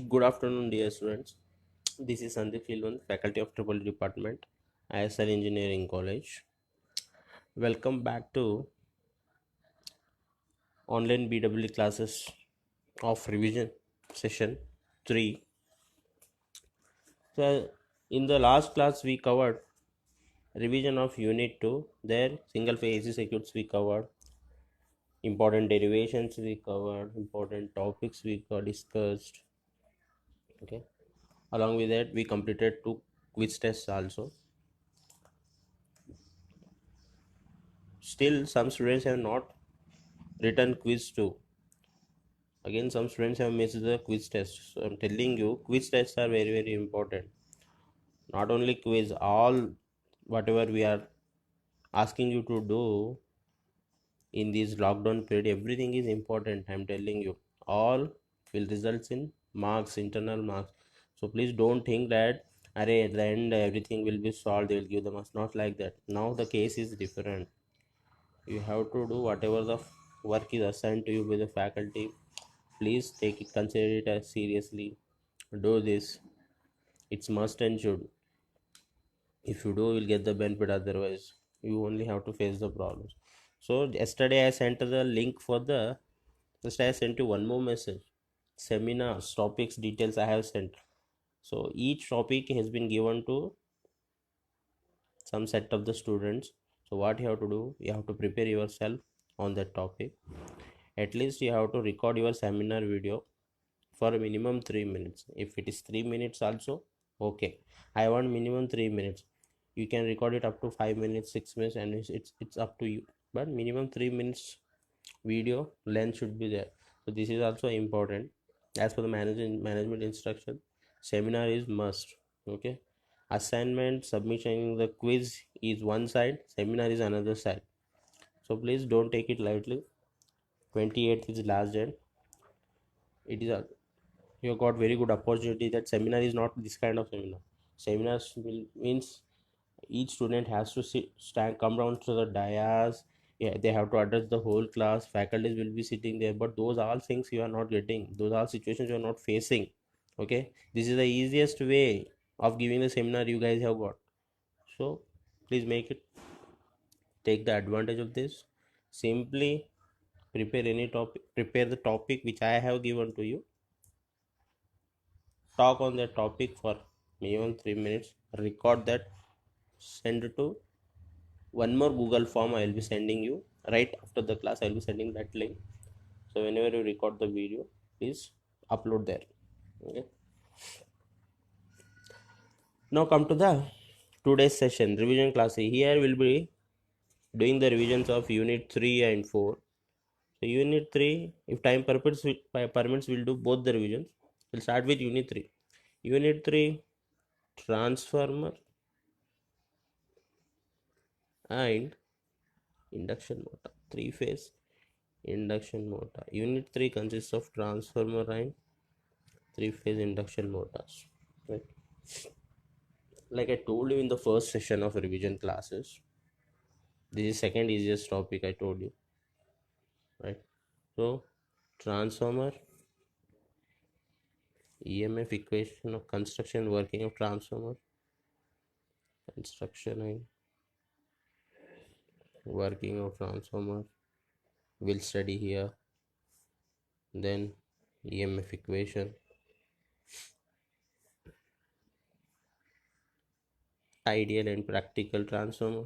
Good afternoon, dear students. This is Sandeep Filwan, Faculty of Triple Department, ISL Engineering College. Welcome back to online BW classes of revision session 3. So, in the last class, we covered revision of Unit 2. There, single phase AC circuits we covered, important derivations we covered, important topics we discussed. Okay, along with that, we completed 2 quiz tests also. Still, some students have not written quiz 2. Again, some students have missed the quiz test. So I'm telling you, quiz tests are very, very important. Not only quiz, all whatever we are asking you to do in this lockdown period, everything is important. I'm telling you, all will results in marks, internal marks. So please don't think that array at the end everything will be solved. They will give the marks. Not like that. Now the case is different. You have to do whatever the work is assigned to you by the faculty. Please take it, consider it as seriously. Do this. It's must and should. If you do, you'll get the benefit. Otherwise, you only have to face the problems. So yesterday I sent the link for the. Just I sent you one more message. Seminars, topics, details I have sent. So each topic has been given to some set of the students. So what you have to do, you have to prepare yourself on that topic. At least you have to record your seminar video for a minimum 3 minutes. If it is 3 minutes also, okay. I want minimum 3 minutes. You can record it up to 5 minutes, 6 minutes, and it's up to you. But minimum 3 minutes video length should be there. So this is also important. As for the management instruction, seminar is must. Okay. Assignment, submission, the quiz is one side, seminar is another side. So please don't take it lightly. 28th is last date. It is a you got very good opportunity. That seminar is not this kind of seminar. Seminars will means each student has to sit stand come down to the dais. Yeah, they have to address the whole class. Faculties will be sitting there, but those all things you are not getting. Those all situations you are not facing. Okay, this is the easiest way of giving the seminar you guys have got. So please make it, take the advantage of this. Simply prepare any topic, prepare the topic which I have given to you. Talk on that topic for minimum 3 minutes, record that, send it to one more Google form I will be sending you right after the class. I will be sending that link. So whenever you record the video, please upload there. Okay, now come to the today's session revision class. Here we'll be doing the revisions of unit 3 and 4. So unit 3, if time permits, we'll do both the revisions. We'll start with unit 3. Unit 3, transformer and induction motor, 3 phase induction motor. Unit 3 consists of transformer and 3 phase induction motors, right? Like I told you in the first session of revision classes, this is second easiest topic I told you. right? So transformer, EMF equation of construction working of transformer, construction and working of transformer we'll study here. Then EMF equation, ideal and practical transformer.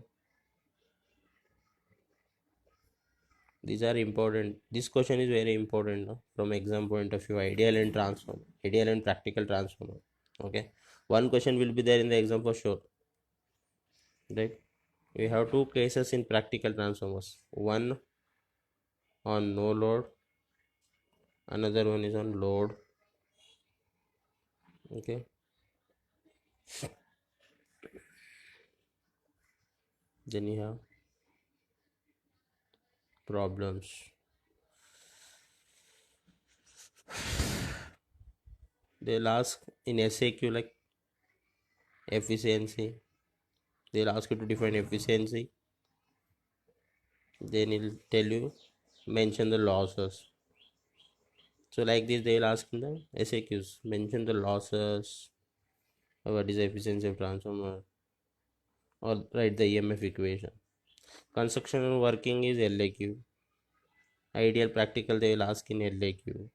These are important. This question is very important, no? From exam point of view, ideal and transformer, ideal and practical transformer. Okay, one question will be there in the exam for sure, right? We have two cases in practical transformers. One on no load, another one is on load. Okay, then you have problems. They'll ask in SAQ like efficiency. They'll ask you to define efficiency. Then he'll tell you mention the losses. So like this they'll ask in the SAQs, mention the losses, what is the efficiency of transformer, or write the EMF equation. Construction and working is LAQ. Ideal practical they will ask in LAQ.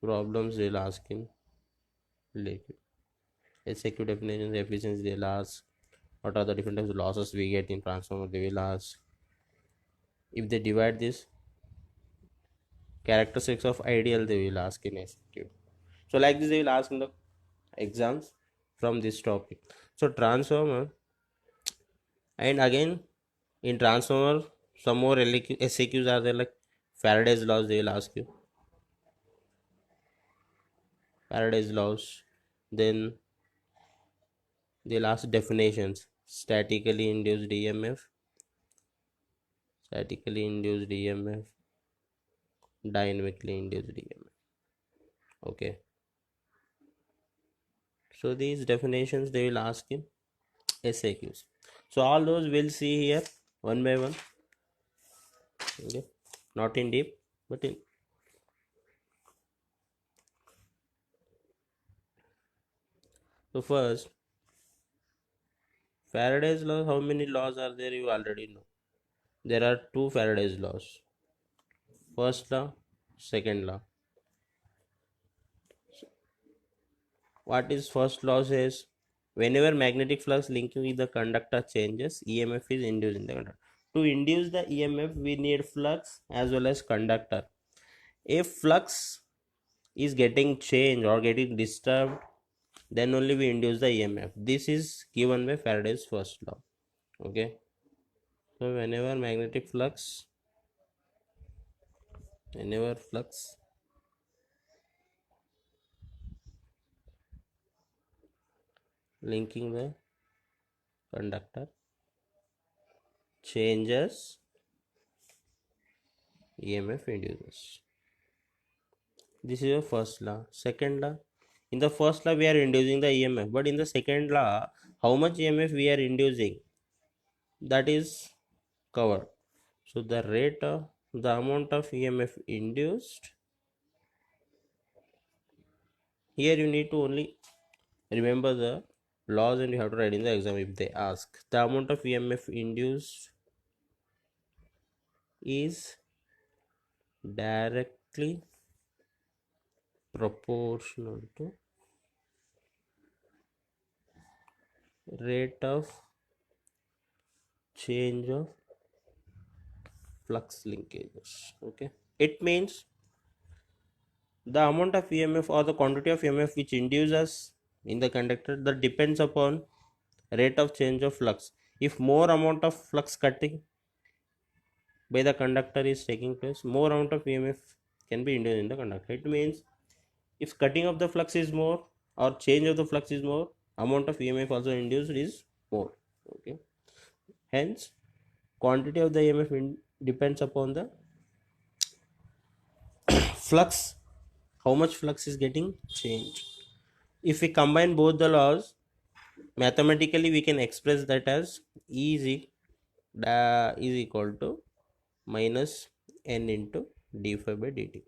Problems they will ask in LAQ. SAQ definitions, efficiency they will ask. What are the different types of losses we get in transformer they will ask. If they divide this, characteristics of ideal they will ask in SAQ. So like this they will ask in the exams from this topic. So transformer, and again in transformer some more SAQs are there, like Faraday's laws they will ask you. Faraday's laws. Then they'll ask definitions. Statically induced EMF, statically induced EMF, dynamically induced EMF. Okay. So these definitions they will ask in SAQs. So all those we'll see here one by one. Okay. Not in deep, but in. So first, Faraday's law, how many laws are there you already know. There are two Faraday's laws. First law, second law. What is first law says? Whenever magnetic flux linking with the conductor changes, EMF is induced in the conductor. To induce the EMF, we need flux as well as conductor. If flux is getting changed or getting disturbed, then only we induce the EMF. This is given by Faraday's first law. Okay. So whenever flux linking the conductor changes, EMF induces. This is your first law. Second law, in the first law we are inducing the EMF, but in the second law how much EMF we are inducing, that is covered. So the amount of EMF induced, here you need to only remember the laws and you have to write in the exam if they ask. The amount of EMF induced is directly proportional to rate of change of flux linkages. Okay, it means the amount of EMF or the quantity of EMF which induces in the conductor, that depends upon rate of change of flux. If more amount of flux cutting by the conductor is taking place, more amount of EMF can be induced in the conductor. It means if cutting of the flux is more or change of the flux is more, amount of EMF also induced is more. Okay, hence quantity of the EMF depends upon the flux, how much flux is getting changed. If we combine both the laws, mathematically we can express that as E is equal to minus N into d5 by dt.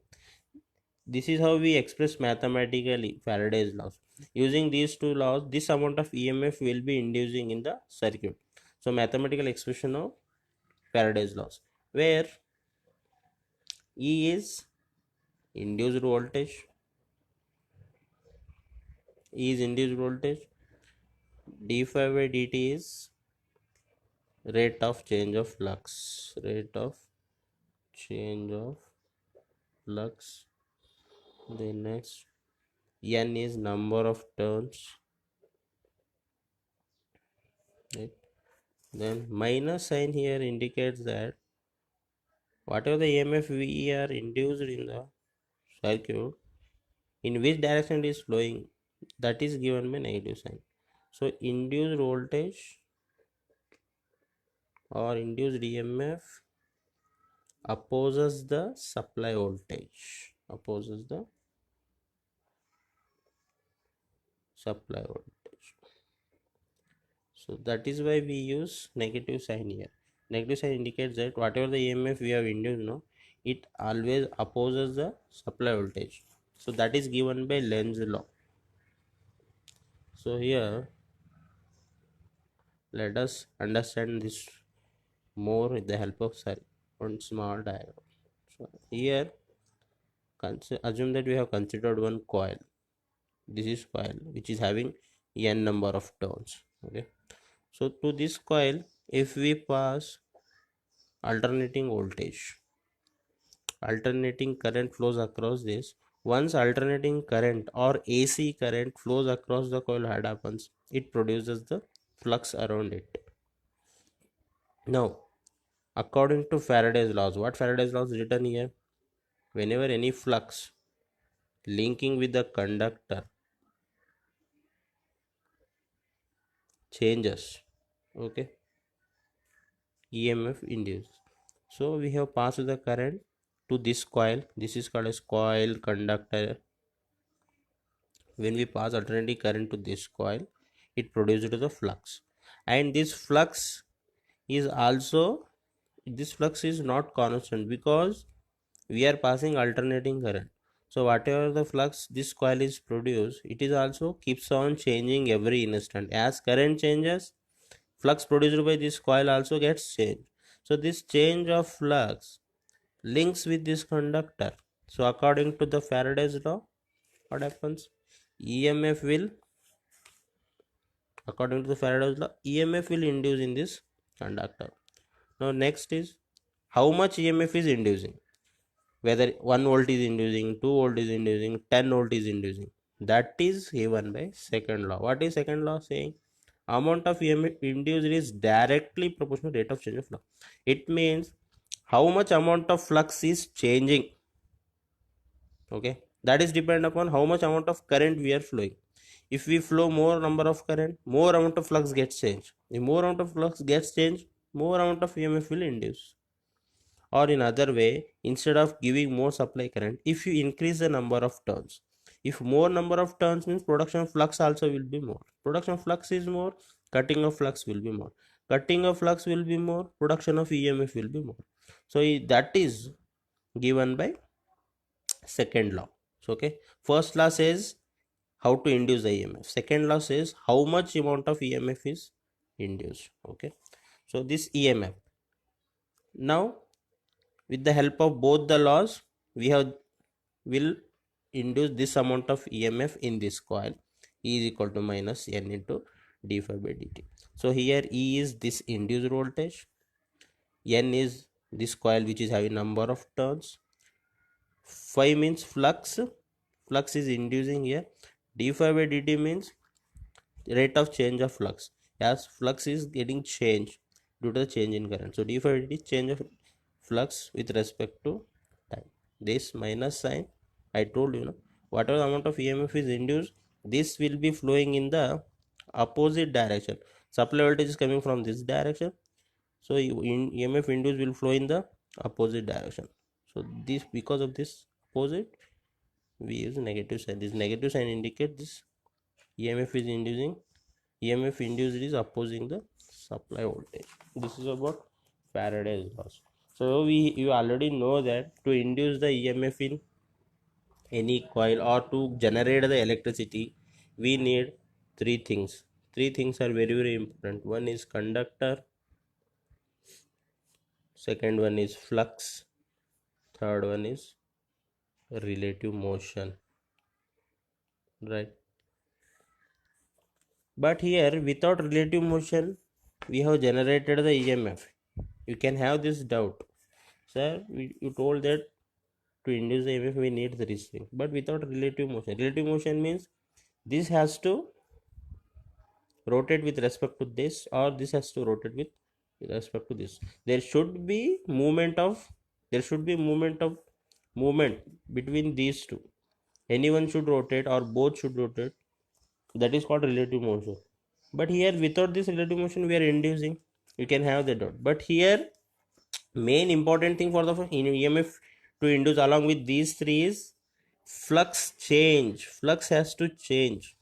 This is how we express mathematically Faraday's laws. Using these two laws, this amount of EMF will be inducing in the circuit. So mathematical expression of Faraday's laws, where E is induced voltage, E is induced voltage, d5 by dt is rate of change of flux, rate of change of flux. Then next, N is number of turns, right? Then minus sign here indicates that whatever the EMF we are induced in the circuit, in which direction it is flowing, that is given by negative sign. So induced voltage or induced EMF opposes the supply voltage, opposes the supply voltage. So that is why we use negative sign here. Negative sign indicates that whatever the EMF we have induced, no, it always opposes the supply voltage. So that is given by Lenz's law. So here let us understand this more with the help of one small diagram. So here assume that we have considered one coil. This is coil which is having n number of turns. Okay, so to this coil, if we pass alternating voltage, alternating current flows across this. Once alternating current or AC current flows across the coil, what happens? It produces the flux around it. Now, according to Faraday's laws, what Faraday's laws written here? Whenever any flux linking with the conductor changes, okay, EMF induced. So we have passed the current to this coil. This is called as coil conductor. When we pass alternating current to this coil, it produces the flux, and this flux is also, this flux is not constant because we are passing alternating current. So whatever the flux this coil is produced, it is also keeps on changing every instant. As current changes, flux produced by this coil also gets changed. So this change of flux links with this conductor. So according to the Faraday's law, what happens? EMF will, according to the Faraday's law, EMF will induce in this conductor. Now next is how much EMF is inducing. Whether 1 volt is inducing, 2 volt is inducing, 10 volt is inducing. That is given by second law. What is second law saying? Amount of EMF induced is directly proportional to rate of change of flux. It means how much amount of flux is changing. Okay, that is depend upon how much amount of current we are flowing. If we flow more number of current, more amount of flux gets changed. If more amount of flux gets changed, more amount of EMF will induce. Or in other way, instead of giving more supply current, if you increase the number of turns, if more number of turns means production of flux also will be more. Production of flux is more, cutting of flux will be more. Cutting of flux will be more, production of EMF will be more. So that is given by second law. So okay, first law says how to induce the EMF. Second law says how much amount of EMF is induced. Okay, so this EMF. Now with the help of both the laws, we will induce this amount of EMF in this coil. E is equal to minus N into d5 by dt. So here E is this induced voltage, N is this coil which is having number of turns, phi means flux, flux is inducing here, d5 by dt means rate of change of flux, as flux is getting changed due to the change in current. So d5 by dt change of flux with respect to time. This minus sign, I told you, whatever amount of EMF is induced, this will be flowing in the opposite direction. Supply voltage is coming from this direction, so EMF induced will flow in the opposite direction. So this, because of this opposite, we use negative sign. This negative sign indicates this EMF is inducing, EMF induced is opposing the supply voltage. This is about Faraday's laws. So you already know that to induce the EMF in any coil or to generate the electricity, we need three things. Three things are very very important. One is conductor, second one is flux, third one is relative motion, right? But here without relative motion we have generated the EMF. You can have this doubt, sir, you told that to induce the EMF we need these things, but without relative motion means this has to rotate with respect to this, or this has to rotate with respect to this. There should be movement between these two. Anyone should rotate or both should rotate. That is called relative motion. But here without this relative motion we are inducing. You can have the dot. But here main important thing for the EMF to induce along with these three is flux change. Flux has to change.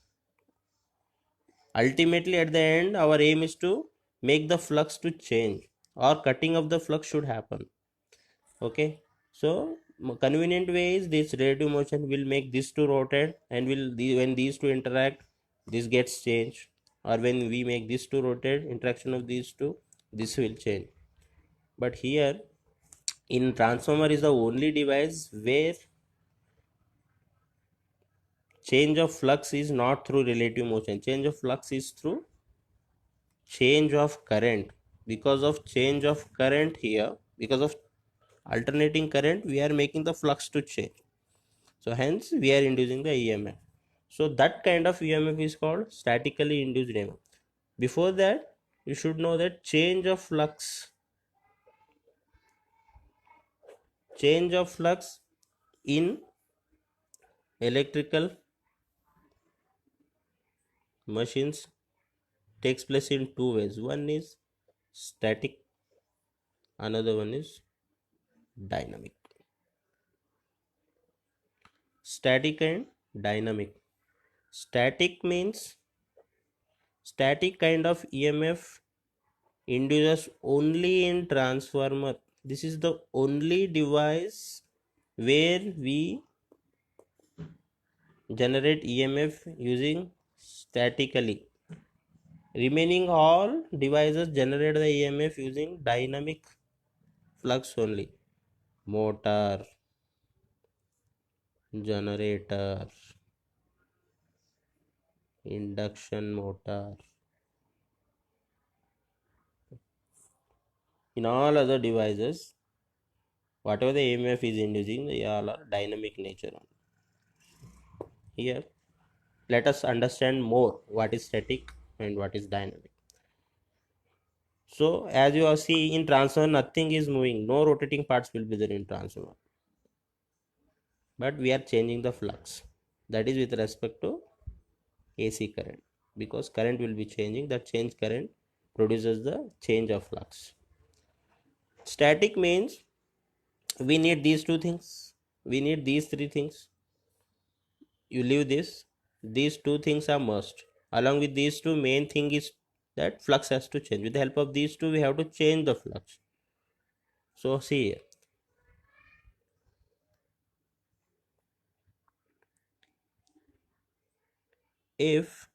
Ultimately at the end our aim is to make the flux to change, or cutting of the flux should happen. Okay, so convenient way is this relative motion will make this to rotate, and when these two interact this gets changed, or when we make this to rotate, interaction of these two, this will change. But here in transformer is the only device where change of flux is not through relative motion. Change of flux is through change of current. Because of change of current here, because of alternating current, we are making the flux to change. So hence we are inducing the EMF. So that kind of EMF is called statically induced EMF. Before that you should know that change of flux in electrical machines takes place in two ways. One is static, another one is dynamic. Static and dynamic. Static means static kind of EMF induces only in transformer. This is the only device where we generate EMF using statically. Remaining all devices generate the EMF using dynamic flux only. Motor, generator, induction motor. In all other devices, whatever the EMF is inducing, they all are dynamic nature. Here, let us understand more what is static and what is dynamic. So, as you see in transformer, nothing is moving, no rotating parts will be there in transformer. But we are changing the flux. That is with respect to AC current, because current will be changing. That change current produces the change of flux. Static means we need these two things, we need these three things. You leave this, these two things are must. Along with these two, main thing is that flux has to change. With the help of these two we have to change the flux. So see here, if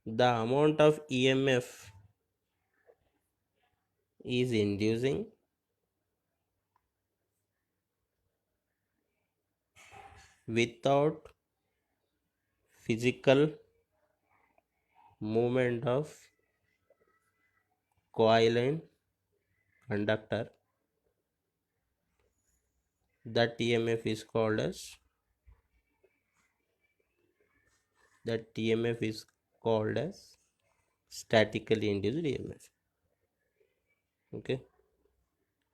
the amount of EMF is inducing without physical movement of coil and conductor, that EMF is called as statically induced EMF. Okay,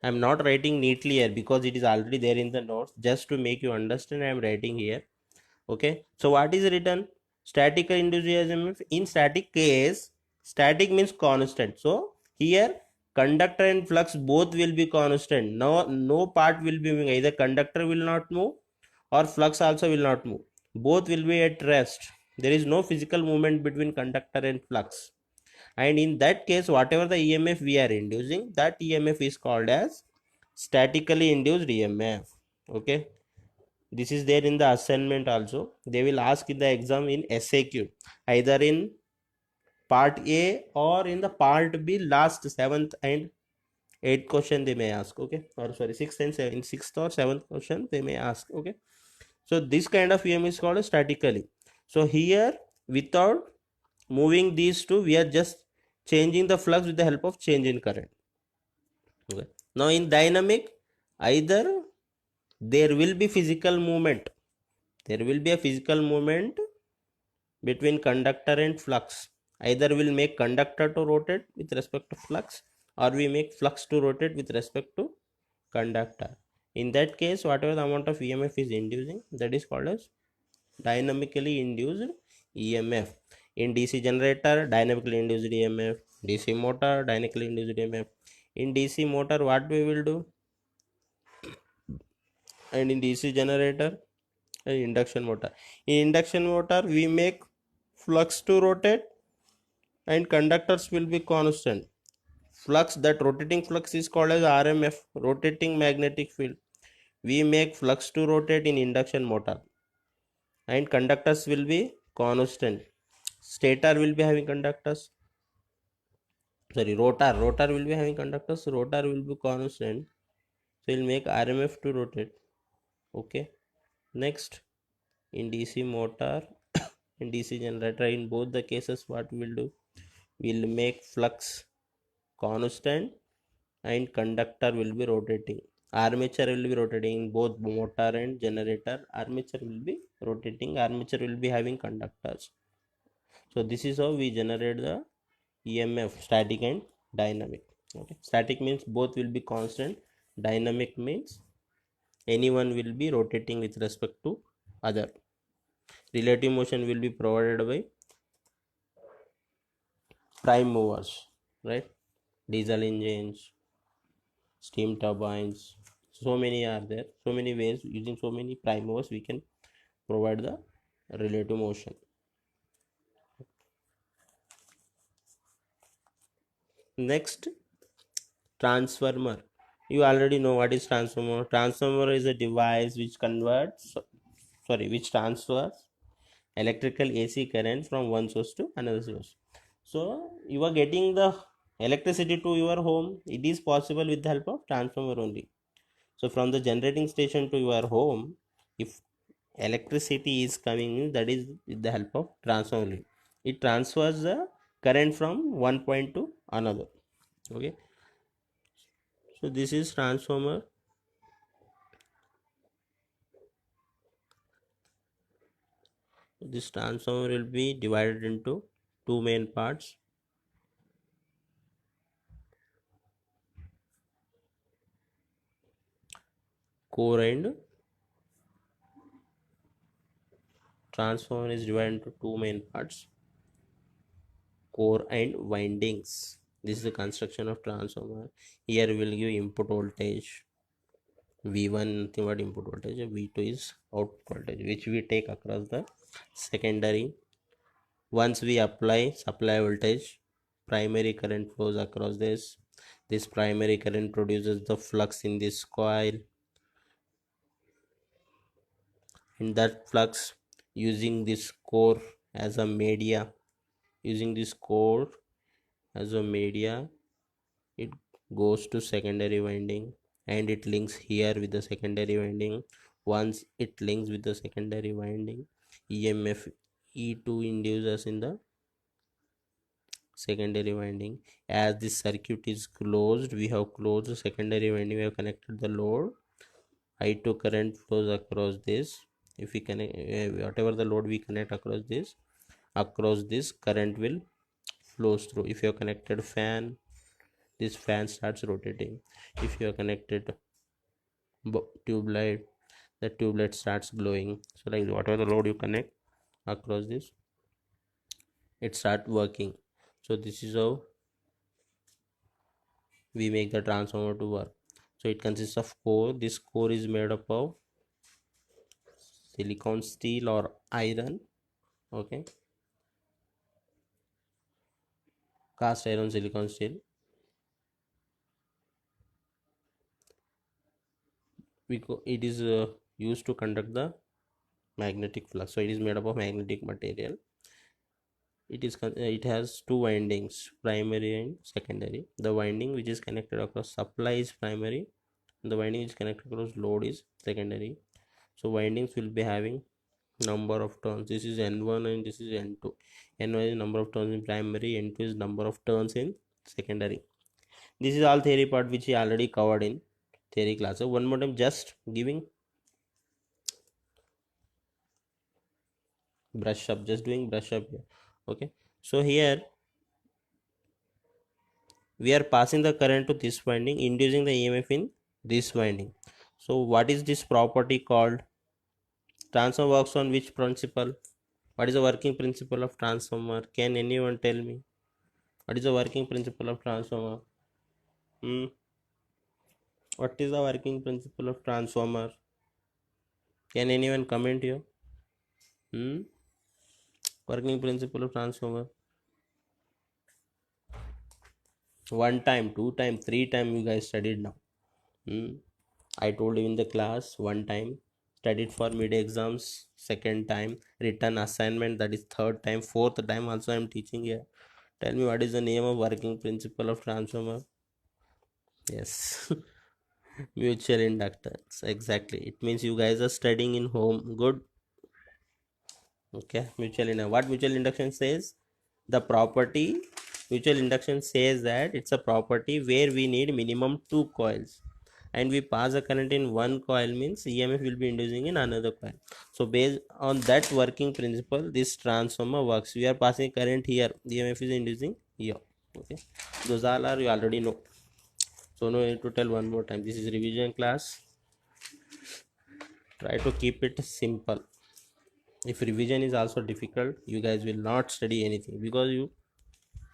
I am not writing neatly here because it is already there in the notes. Just to make you understand, I am writing here. Okay, so what is written? Statically induced EMF. In static case, static means constant. So here conductor and flux both will be constant. No part will be moving. Either conductor will not move or flux also will not move. Both will be at rest. There is no physical movement between conductor and flux. and in that case whatever the EMF we are inducing, that EMF is called as statically induced EMF. Okay, this is there in the assignment also. They will ask in the exam in SAQ, either in part A or in the part B, last 7th and 8th question they may ask. Okay, or sorry, 6th and 7th, in 6th or 7th question they may ask. Okay, so this kind of EMF is called statically. So here, without moving these two, we are just changing the flux with the help of change in current. Okay, now in dynamic, either there will be physical movement, there will be a physical movement between conductor and flux. Either we'll make conductor to rotate with respect to flux, or we make flux to rotate with respect to conductor. In that case, whatever the amount of EMF is inducing, that is called as dynamically induced EMF. In DC generator, dynamically induced EMF. DC motor, dynamically induced EMF. In DC motor, what we will do? And in DC generator and induction motor. In induction motor, we make flux to rotate and conductors will be constant. Flux, that rotating flux is called as RMF, rotating magnetic field. We make flux to rotate in induction motor and conductors will be constant. Stator will be having conductors, sorry, rotor will be having conductors, rotor will be constant, so we'll make RMF to rotate. Okay, next, in DC motor in DC generator, in both the cases what we'll do, we'll make flux constant and conductor will be rotating. Armature will be rotating in both motor and generator. Armature will be rotating, armature will be having conductors. So this is how we generate the EMF, static and dynamic. Okay, static means both will be constant, dynamic means anyone will be rotating with respect to other. Relative motion will be provided by prime movers, right? Diesel engines, steam turbines, so many are there, so many ways, using so many prime movers we can provide the relative motion. Next, transformer. You already know what is transformer. Transformer is a device which converts, which transfers electrical AC current from one source to another source. So you are getting the electricity to your home, it is possible with the help of transformer only. So from the generating station to your home, if electricity is coming in, that is with the help of transformer. It transfers the current from one point to another. Okay, so this is transformer. This transformer will be divided into two main parts. Core and transformer is divided into two main parts, core and windings. This is the construction of transformer. Here we will give input voltage V1, nothing but input voltage. V2 is output voltage, which we take across the secondary. Once we apply supply voltage, primary current flows across this. This primary current produces the flux in this coil, and that flux, using this core as a media, it goes to secondary winding and it links here with the secondary winding. Once it links with the secondary winding, EMF E2 induces in the secondary winding. As this circuit is closed, we have closed the secondary winding, we have connected the load. I2 current flows across this. If we connect whatever the load we connect across this current will flows through. If you have connected fan, this fan starts rotating. If you have connected tube light, the tube light starts glowing. So like whatever the load you connect across this, it start working. So this is how we make the transformer to work. So it consists of core. This core is made up of silicon, steel or iron. Okay, cast iron silicon steel. It is used to conduct the magnetic flux, so it is made up of magnetic material. It has two windings, primary and secondary. The winding which is connected across supply is primary, and the winding which is connected across load is secondary. So windings will be having number of turns. This is n1 and this is n2. N1 is number of turns in primary, n2 is number of turns in secondary. This is all theory part which we already covered in theory class. So one more time, just giving brush up, just doing brush up here. Okay, so here we are passing the current to this winding, inducing the EMF in this winding. So what is this property called? Transformer works on which principle? What is the working principle of transformer? Can anyone tell me what is the working principle of transformer? hmm? What is the working principle of transformer? Can anyone comment here? hmm? Working principle of transformer. One time, two time, three time you guys studied now. hmm? I told you in the class one time, studied for mid exams, second time, written assignment, that is third time, fourth time also I am teaching here. Tell me what is the name of working principle of transformer? Yes, mutual inductance. Exactly. It means you guys are studying in home. Good. Okay. Mutual induction. What mutual induction says? The property. Mutual induction says that it's a property where we need minimum two coils, and we pass a current in one coil, means EMF will be inducing in another coil. So based on that working principle, this transformer works. We are passing current here, EMF is inducing here. Okay, those all are you already know, so no need to tell one more time. This is revision class. Try to keep it simple. If revision is also difficult, you guys will not study anything because you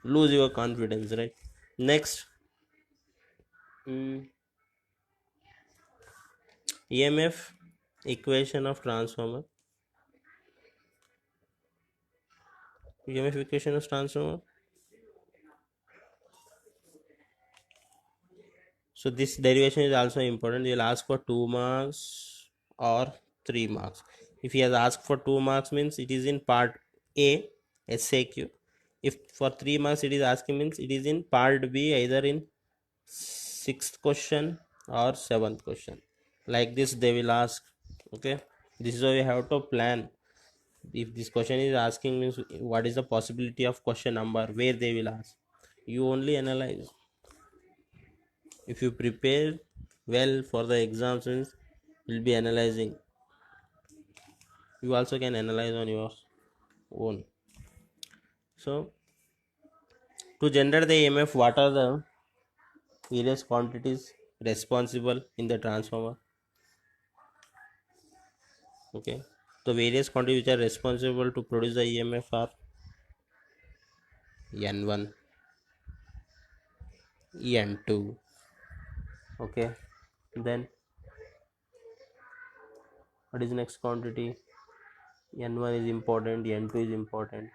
lose your confidence, right? Next, EMF equation of transformer. EMF equation of transformer. So this derivation is also important. You'll ask for 2 marks or 3 marks. If he has asked for 2 marks, means it is in part A, SAQ. If for 3 marks it is asking, means it is in part B, either in 6th question or 7th question. Like this they will ask. Okay, this is how you have to plan. If this question is asking, means what is the possibility of question number, where they will ask, you only analyze. If you prepare well for the exams, means you'll be analyzing. You also can analyze on your own. So to generate the EMF, what are the various quantities responsible in the transformer? Okay, the various quantities which are responsible to produce the EMF are N1, N2. Okay, then what is the next quantity? N1 is important, N2 is important.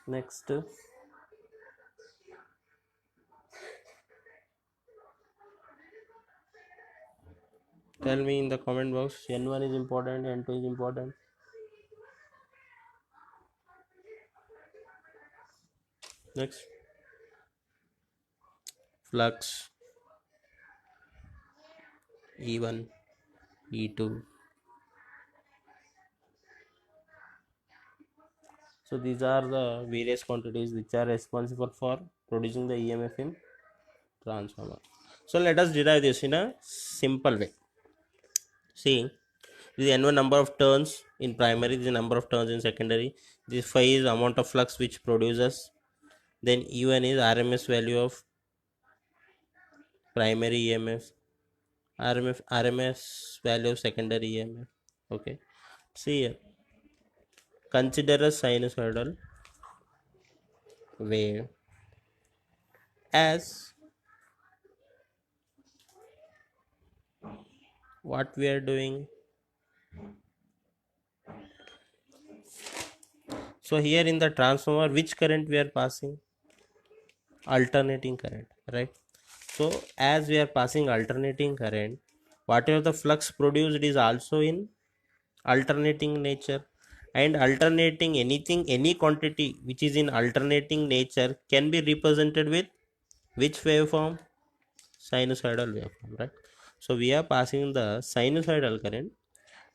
Next, tell me in the comment box. N1 is important, N2 is important. Next, flux, E1, E2. So these are the various quantities which are responsible for producing the EMF in transformer. So let us derive this in a simple way. See, this is N1 number of turns in primary, this is number of turns in secondary. This phi is amount of flux which produces. Then E1 is RMS value of primary EMF, RMS value of secondary EMF. Okay. See here, consider a sinusoidal wave as what we are doing. So here in the transformer, which current we are passing? Alternating current, right? So as we are passing alternating current, whatever the flux produced is also in alternating nature. And alternating anything, any quantity which is in alternating nature can be represented with which waveform? Sinusoidal waveform, right? So we are passing the sinusoidal current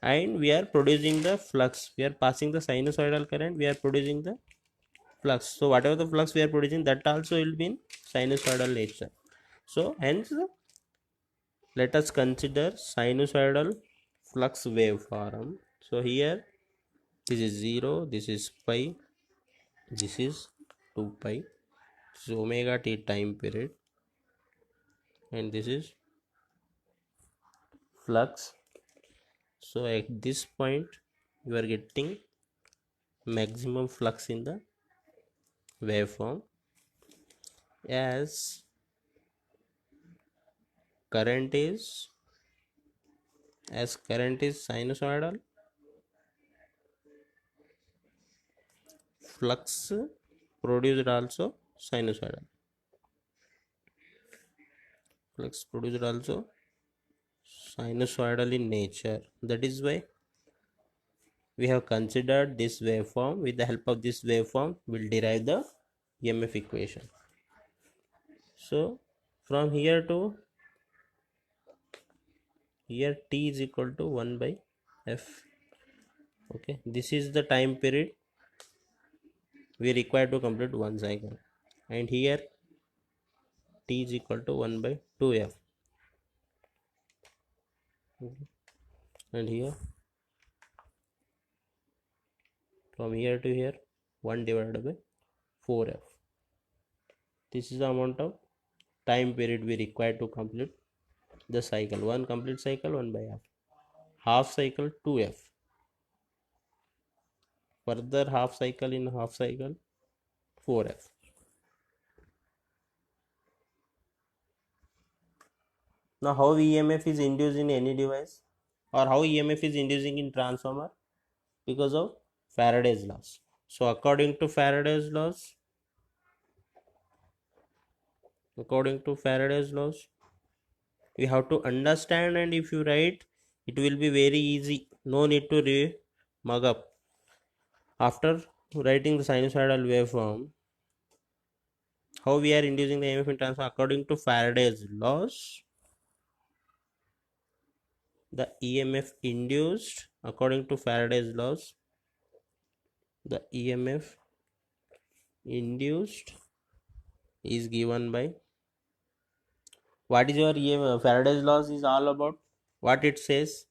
and we are producing the flux. We are passing the sinusoidal current, we are producing the flux. So whatever the flux we are producing, that also will be in sinusoidal nature. So hence let us consider sinusoidal flux waveform. So here this is 0, this is pi, this is 2 pi, this is omega t time period, and this is flux. So at this point you are getting maximum flux in the waveform. As current is sinusoidal, flux produced also sinusoidal, flux produced also sinusoidal in nature. That is why we have considered this waveform. With the help of this waveform we'll derive the EMF equation. So from here to here, t is equal to 1 by f. Okay, this is the time period we require to complete one cycle, and here t is equal to 1 by 2f. Okay. And here from here to here 1 divided by 4f. This is the amount of time period we require to complete the cycle. One complete cycle 1 by f. Half cycle 2f. Further half cycle in half cycle 4f. Now how EMF is induced in any device, or how EMF is inducing in transformer? Because of Faraday's laws. So according to Faraday's laws, we have to understand, and if you write it will be very easy. No need to mug up. After writing the sinusoidal waveform, how we are inducing the EMF in transformer? According to Faraday's laws, the EMF induced according to Faraday's laws, the EMF induced is given by, what is your EMF? Faraday's laws is all about what it says.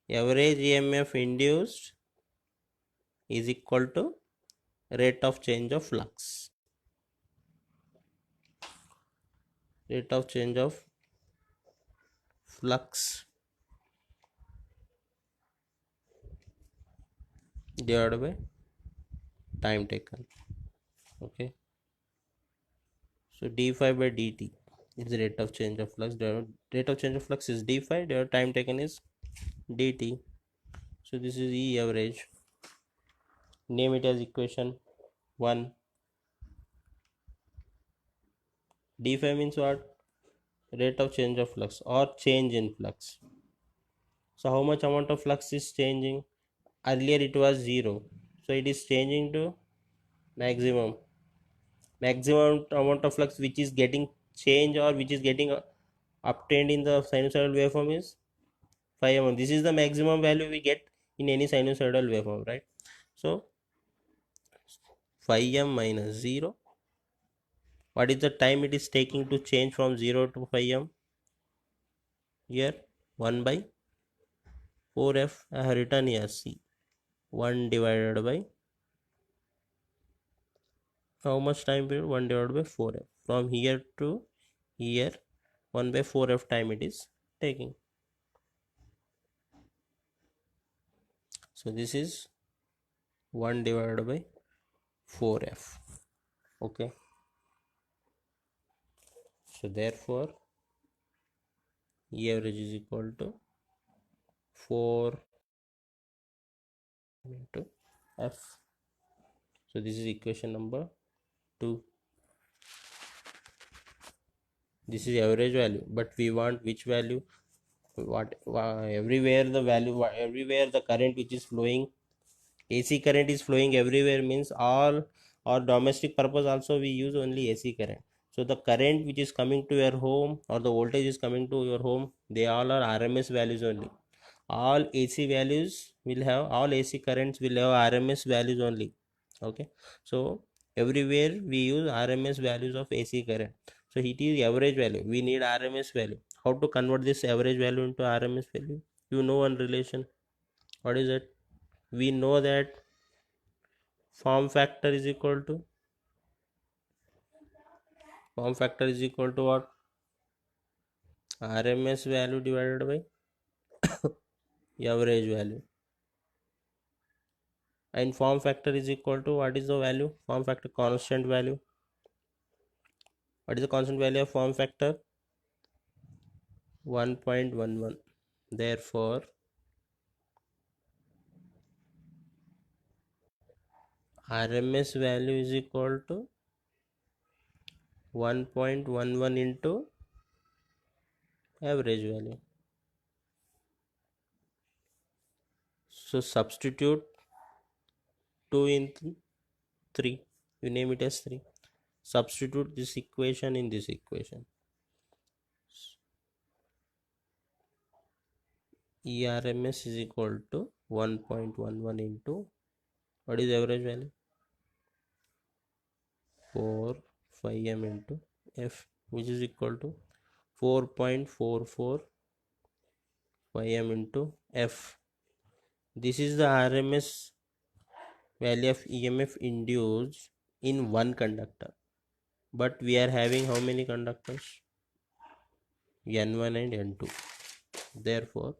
Average EMF induced is equal to rate of change of flux. Rate of change of flux divided by time taken. Okay. So d phi by dt is the rate of change of flux. Rate of change of flux is d phi. The time taken is dt. So this is E average. Name it as equation 1. D phi means what? Rate of change of flux or change in flux. So how much amount of flux is changing? Earlier it was 0. So it is changing to maximum. Maximum amount of flux which is getting changed or which is getting obtained in the sinusoidal waveform is 5m. This is the maximum value we get in any sinusoidal waveform, right? So 5m minus 0. What is the time it is taking to change from 0 to 5m? Here 1 by 4f. I have written here, see, 1 divided by how much time period? 1 divided by 4f. From here to here 1 by 4f time it is taking. So this is 1 divided by 4f. Okay. So therefore E average is equal to 4 into F. So this is equation number 2. This is average value, but we want which value? Everywhere the value, everywhere the current which is flowing, AC current is flowing everywhere, means all, or domestic purpose also we use only AC current. So the current which is coming to your home, or the voltage is coming to your home, they all are RMS values only. All AC values will have, all AC currents will have RMS values only. Okay, so everywhere we use RMS values of AC current. So it is average value, we need RMS value. How to convert this average value into RMS value? You know one relation. What is it? We know that form factor is equal to, what? RMS value divided by average value. And form factor is equal to, what is the value? Form factor constant value. What is the constant value of form factor? 1.11. Therefore RMS value is equal to 1.11 into average value. So substitute 2 in 3, you name it as 3. Substitute this equation in this equation. ERMS is equal to 1.11 into, what is average value? 4 5m into F, which is equal to 4.44 5m into F. This is the RMS value of EMF induced in one conductor, but we are having how many conductors? N1 and N2. Therefore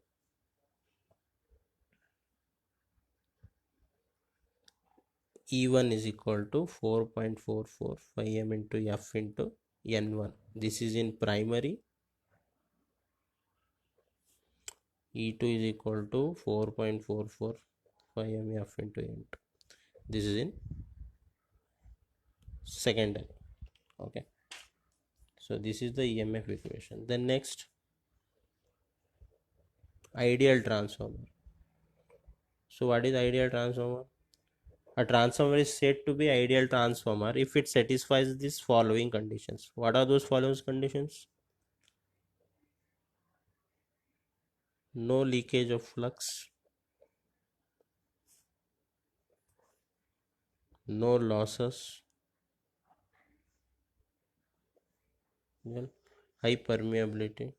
E1 is equal to 4.44 5m into F into N1. This is in primary. E2 is equal to 4.44 5m F into N2. This is in secondary. Okay, so this is the EMF equation. Then next, ideal transformer. So what is ideal transformer? A transformer is said to be ideal transformer if it satisfies these following conditions. What are those following conditions? No leakage of flux, no losses, then high permeability,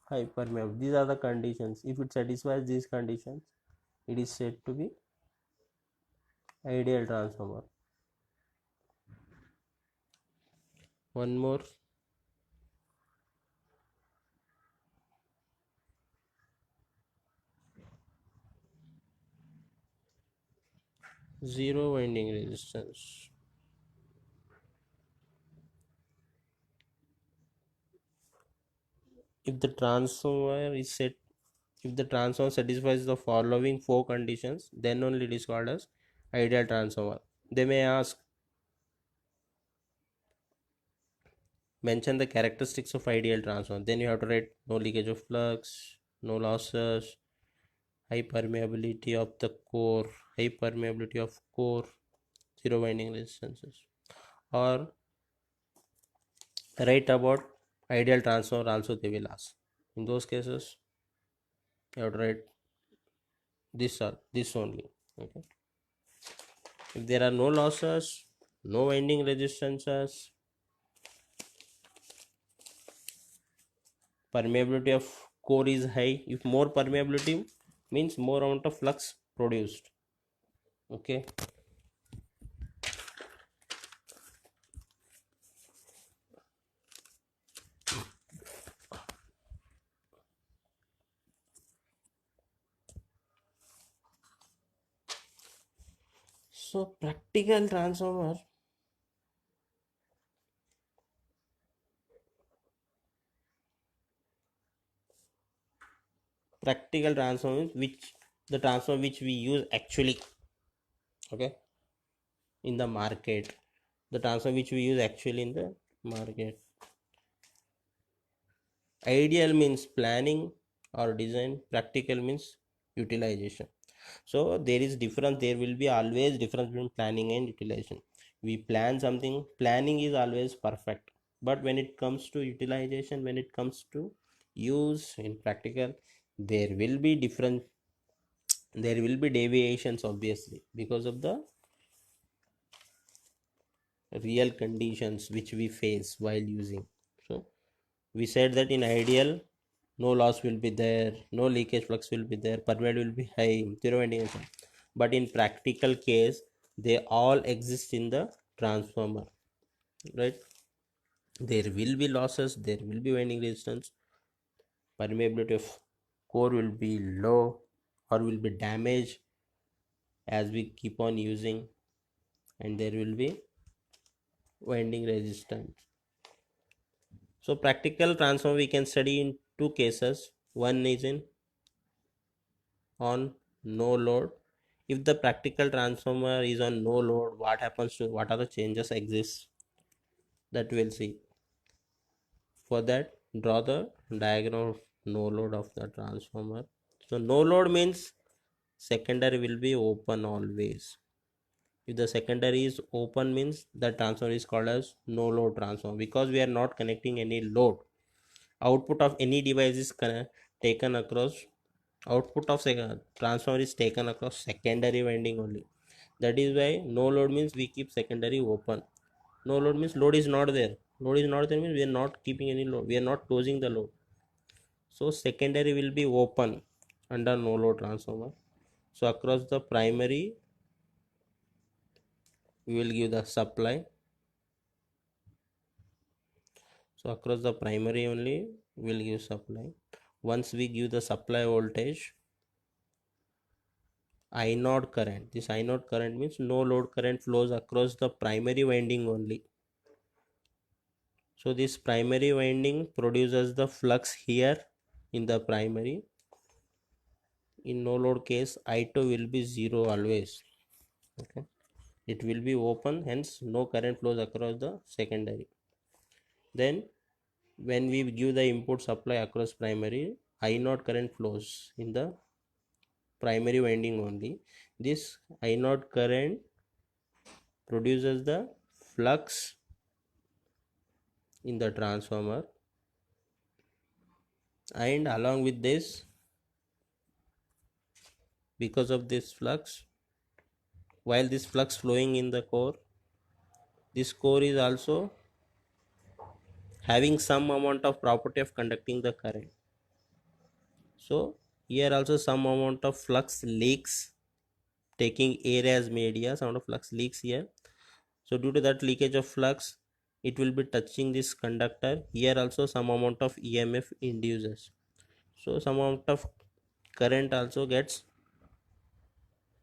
These are the conditions. If it satisfies these conditions, it is said to be ideal transformer. One more, zero winding resistance. If the transformer satisfies the following 4 conditions, then only it is called as ideal transformer. They may ask, mention the characteristics of ideal transformer. Then you have to write no leakage of flux, no losses, high permeability of the core, zero winding resistances. Or write about ideal transformer also they will ask. In those cases, you have to write this only. Okay. If there are no losses, no winding resistances, permeability of core is high. If more permeability means more amount of flux produced. Okay. So practical transformer, Practical transformer is which the transformer which we use actually, okay, in the market, the transformer which we use actually in the market. Ideal means planning or design, practical means utilization. So there is difference, there will be always difference between planning and utilization. We plan something, planning is always perfect, but when it comes to utilization, when it comes to use in practical, there will be different, there will be deviations obviously because of the real conditions which we face while using. So we said that in ideal, no loss will be there, no leakage flux will be there, permeability will be high, zero winding and so on. But in practical case, they all exist in the transformer, right? There will be losses, there will be winding resistance, permeability of core will be low or will be damaged as we keep on using, and there will be winding resistance. So practical transformer we can study in two cases. One is in on no load. If the practical transformer is on no load, what happens to, what are the changes exist, that we'll see. For that, draw the diagram of no load of the transformer. So no load means secondary will be open always. If the secondary is open means the transformer is called as no load transformer, because we are not connecting any load. Output of any device is taken across, output of transformer is taken across secondary winding only. That is why no load means we keep secondary open. No load means load is not there. Load is not there means we are not keeping any load, we are not closing the load. So secondary will be open under no load transformer. So across the primary we will give the supply. So across the primary only we will give supply. Once we give the supply voltage, I node current, this I node current means no load current flows across the primary winding only. So this primary winding produces the flux here in the primary. In no load case, I2 will be 0 always. Okay, it will be open, hence no current flows across the secondary. Then when we give the input supply across primary, I0 current flows in the primary winding only. This I0 current produces the flux in the transformer, and along with this, because of this flux, while this flux flowing in the core, this core is also having some amount of property of conducting the current. So here also some amount of flux leaks, taking air as media, some amount of flux leaks here. So due to that leakage of flux, it will be touching this conductor. Here also some amount of EMF induces. So some amount of current also gets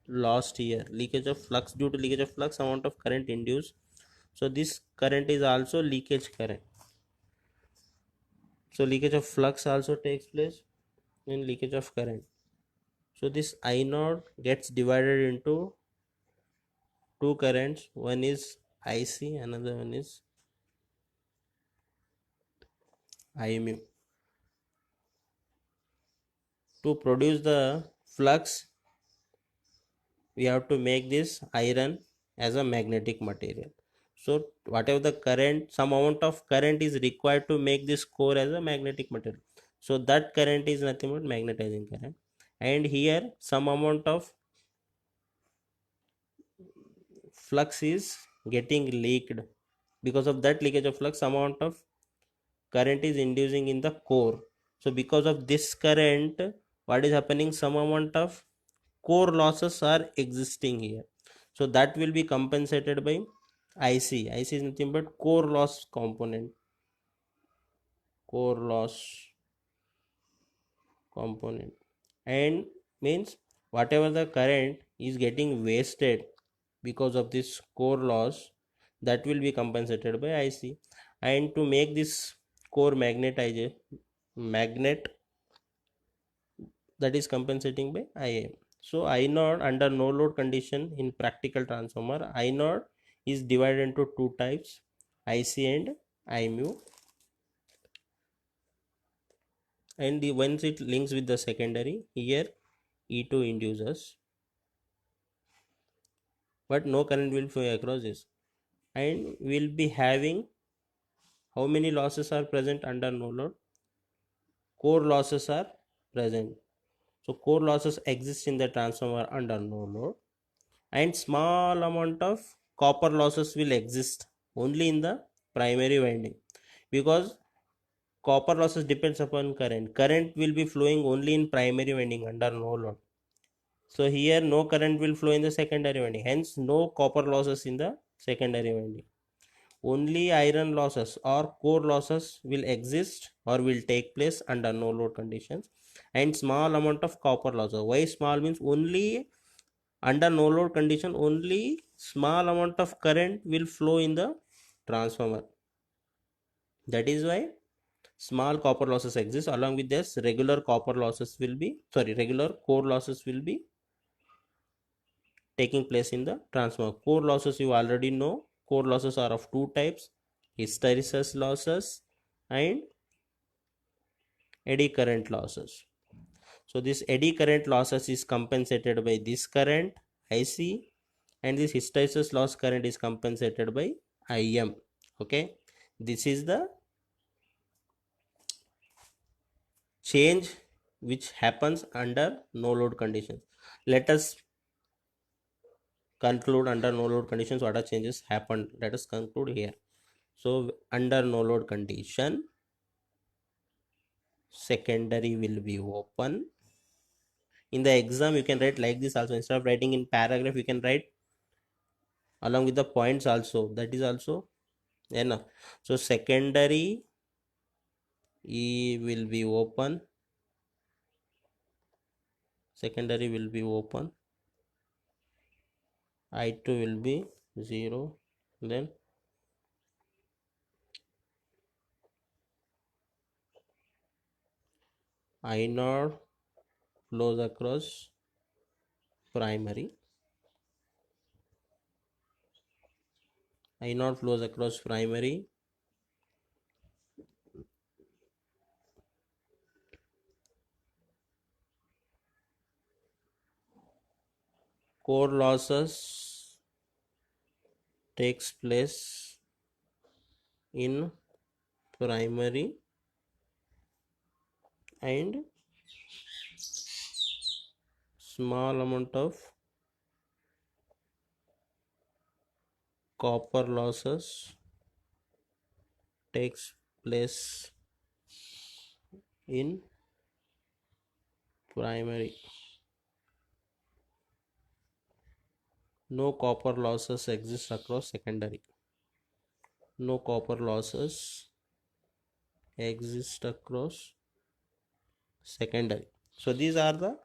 lost here. Leakage of flux, due to leakage of flux, some amount of current induced. So this current is also leakage current. So leakage of flux also takes place in leakage of current. So this I node gets divided into two currents. One is IC, another one is IMU. To produce the flux, we have to make this iron as a magnetic material. So whatever the current, some amount of current is required to make this core as a magnetic material. So that current is nothing but magnetizing current. And here some amount of flux is getting leaked. Because of that leakage of flux, some amount of current is inducing in the core. So because of this current, what is happening, some amount of core losses are existing here. So that will be compensated by IC. IC is nothing but core loss component. Core loss component. And means whatever the current is getting wasted because of this core loss, that will be compensated by IC. And to make this core magnet, that is compensating by Im. So I naught under no load condition in practical transformer, I naught is divided into two types, IC and I mu, and once it links with the secondary, here E2 induces, but no current will flow across this, and we'll be having how many losses are present under no load? Core losses are present. So core losses exist in the transformer under no load, and small amount of copper losses will exist only in the primary winding, because copper losses depends upon current will be flowing only in primary winding under no load. So here no current will flow in the secondary winding, hence no copper losses in the secondary winding. Only iron losses or core losses will exist or will take place under no load conditions, and small amount of copper losses. Why small means only under no load condition only small amount of current will flow in the transformer. That is why small copper losses exist. Along with this, regular copper losses will be regular core losses will be taking place in the transformer. Core losses you already know. Core losses are of two types: hysteresis losses and eddy current losses. So this eddy current losses is compensated by this current IC, and this hysteresis loss current is compensated by IM. Okay, this is the change which happens under no load conditions. Let us conclude under no load conditions what are changes happened. Let us conclude here. So under no load condition, secondary will be open. In the exam you can write like this also. Instead of writing in paragraph, you can write along with the points also. That is also enough. So secondary E will be open. Secondary will be open. I2 will be 0. Then I0 flows across primary. I0 flows across primary. Core losses takes place in primary, and small amount of copper losses takes place in primary. No copper losses exist across secondary. No copper losses exist across secondary. So these are the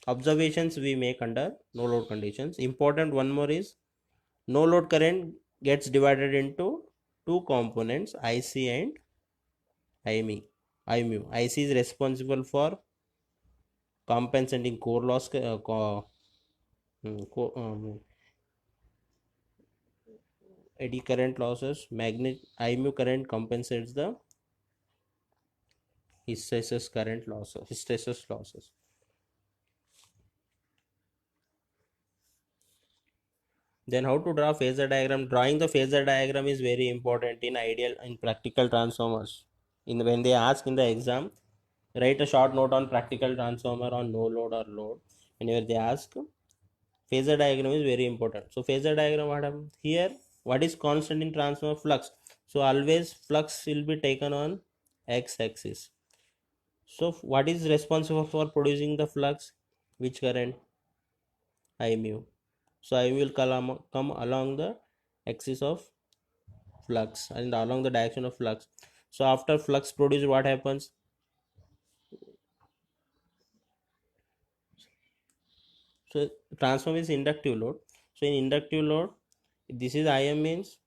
observations we make under no load conditions. Important one more is no load current gets divided into two components, IC and IME. IMU. IC is responsible for compensating core loss, eddy current losses. IMU current compensates the hysteresis losses. Then how to draw phasor diagram? Drawing the phasor diagram is very important in ideal in practical transformers. When they ask in the exam, write a short note on practical transformer on no load or load. Whenever they ask, phasor diagram is very important. So phasor diagram, what happens here? What is constant in transformer? Flux. So always flux will be taken on x-axis. So what is responsible for producing the flux? Which current? I mu. So I will come along the axis of flux and along the direction of flux. So after flux produced, what happens? So transform is inductive load. So in inductive load, this is Im means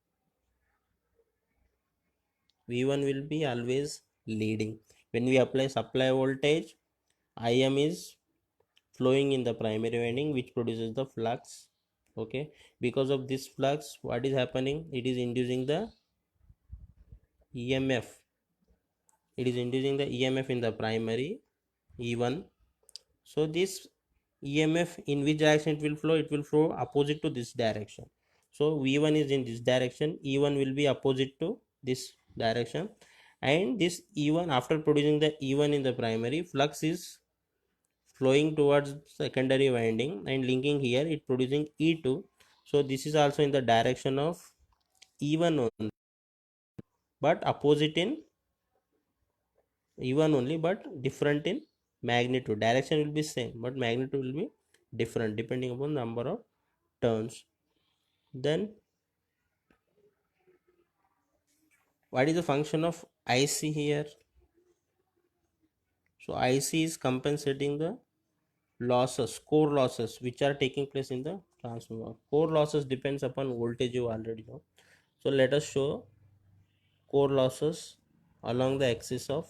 V1 will be always leading. When we apply supply voltage, Im is flowing in the primary winding, which produces the flux. Okay, because of this flux, what is happening? It is inducing the EMF. It is inducing the EMF in the primary E1. So this EMF, in which direction it will flow? It will flow opposite to this direction. So V1 is in this direction, E1 will be opposite to this direction, and this E1, after producing the E1 in the primary, flux is flowing towards secondary winding and linking here, it producing E2. So this is also in the direction of E1 only, but opposite in E1 only, but different in magnitude. Direction will be same, but magnitude will be different depending upon number of turns. Then what is the function of IC here? So IC is compensating the losses, core losses, which are taking place in the transformer. Core losses depends upon voltage, you already know. So let us show core losses along the axis of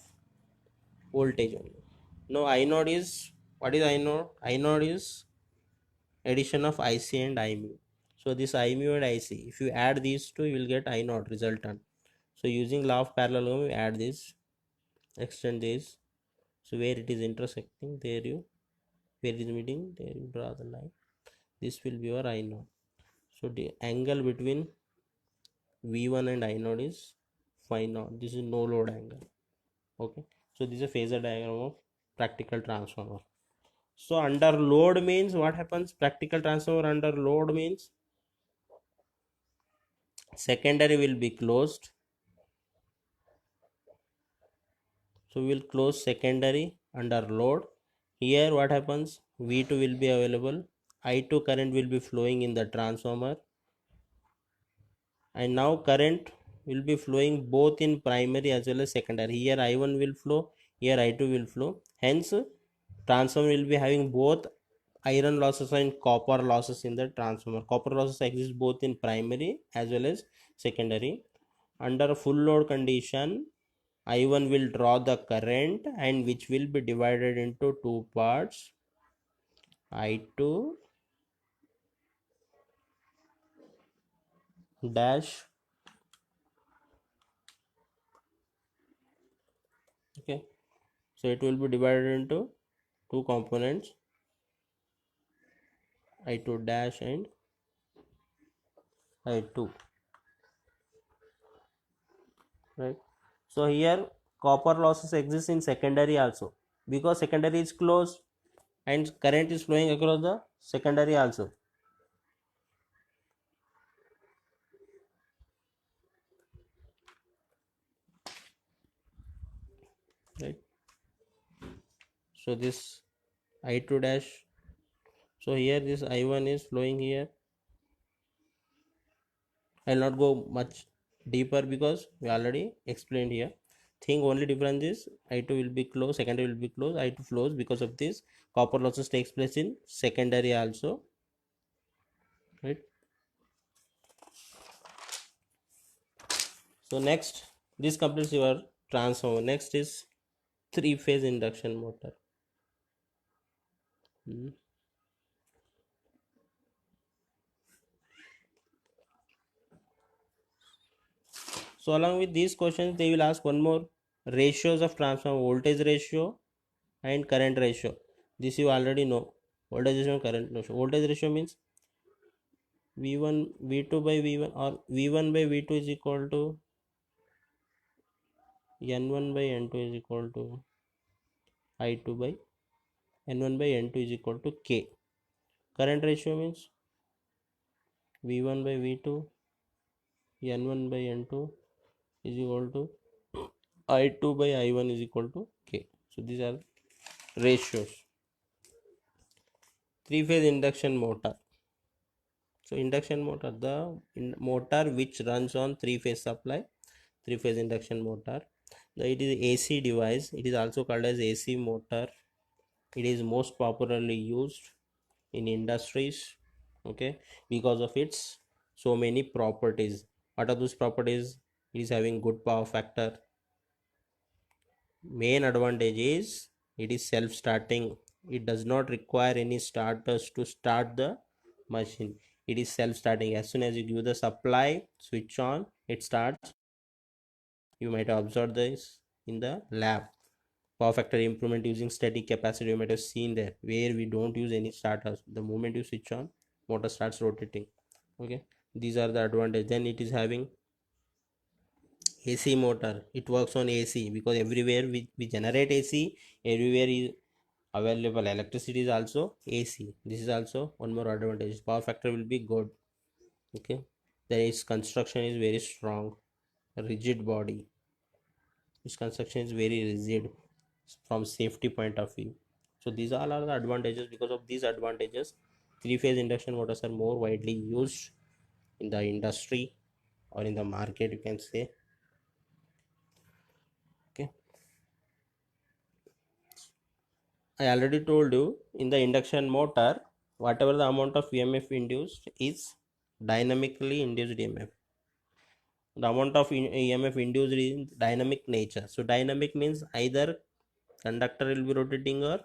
voltage only. Now I node is, what is I node? I node is addition of IC and IMU. So this IMU and IC, if you add these two, you will get I node resultant. So using law of parallelogram, we add this, extend this. So where it is intersecting, there you, where it is meeting, there you draw the line. This will be your I node. So the angle between V1 and I node is phi naught. This is no load angle. Okay. So this is a phasor diagram of practical transformer. So under load means what happens? Practical transformer under load means secondary will be closed. So we will close secondary under load. Here what happens? V2 will be available. I2 current will be flowing in the transformer, and now current will be flowing both in primary as well as secondary. Here I1 will flow, here I2 will flow. Hence transformer will be having both iron losses and copper losses in the transformer. Copper losses exist both in primary as well as secondary. Under full load condition, I1 will draw the current, and which will be divided into two parts, I2 dash. Okay, so it will be divided into two components, I2 dash and I2, right? So here copper losses exist in secondary also, because secondary is closed and current is flowing across the secondary also, right? So this I2 dash, so here this I1 is flowing here. I'll not go much deeper because we already explained here. Thing only difference is I2 will be closed, secondary will be closed, I2 flows. Because of this, copper losses takes place in secondary also, right? So next, this completes your transformer. Next is three-phase induction motor. Hmm. So along with these questions, they will ask one more, ratios of transformer: voltage ratio and current ratio. This you already know. Voltage ratio and current ratio. Voltage ratio means V1 V2 by V1, or V1 by V2 is equal to N1 by N2 is equal to I2 by N1 by N2 is equal to K. Current ratio means V1 by V2 N1 by N2 is equal to I2 by I1 is equal to K. So these are ratios. Three-phase induction motor. So induction motor, the motor which runs on three-phase supply, three-phase induction motor. It is AC device. It is also called as AC motor. It is most popularly used in industries, okay, because of its so many properties. What are those properties? It is having good power factor. Main advantage is It is self starting. It does not require any starters to start the machine. It is self starting. As soon as you give the supply switch on, it starts. You might have observed this in the lab. Power factor improvement using static capacitor, you might have seen there, where we don't use any starters. The moment you switch on, motor starts rotating. Okay, these are the advantage. Then it is having AC motor. It works on AC because everywhere we generate AC, everywhere is available electricity is also AC. This is also one more advantage. Power factor will be good. Okay, then its construction is very strong, rigid body. Its construction is very rigid from safety point of view. So these all are the advantages. Because of these advantages, three-phase induction motors are more widely used in the industry or in the market, you can say. Okay, I already told you, in the induction motor, whatever the amount of EMF induced is dynamically induced EMF. The amount of EMF induced is dynamic nature. So dynamic means either conductor will be rotating or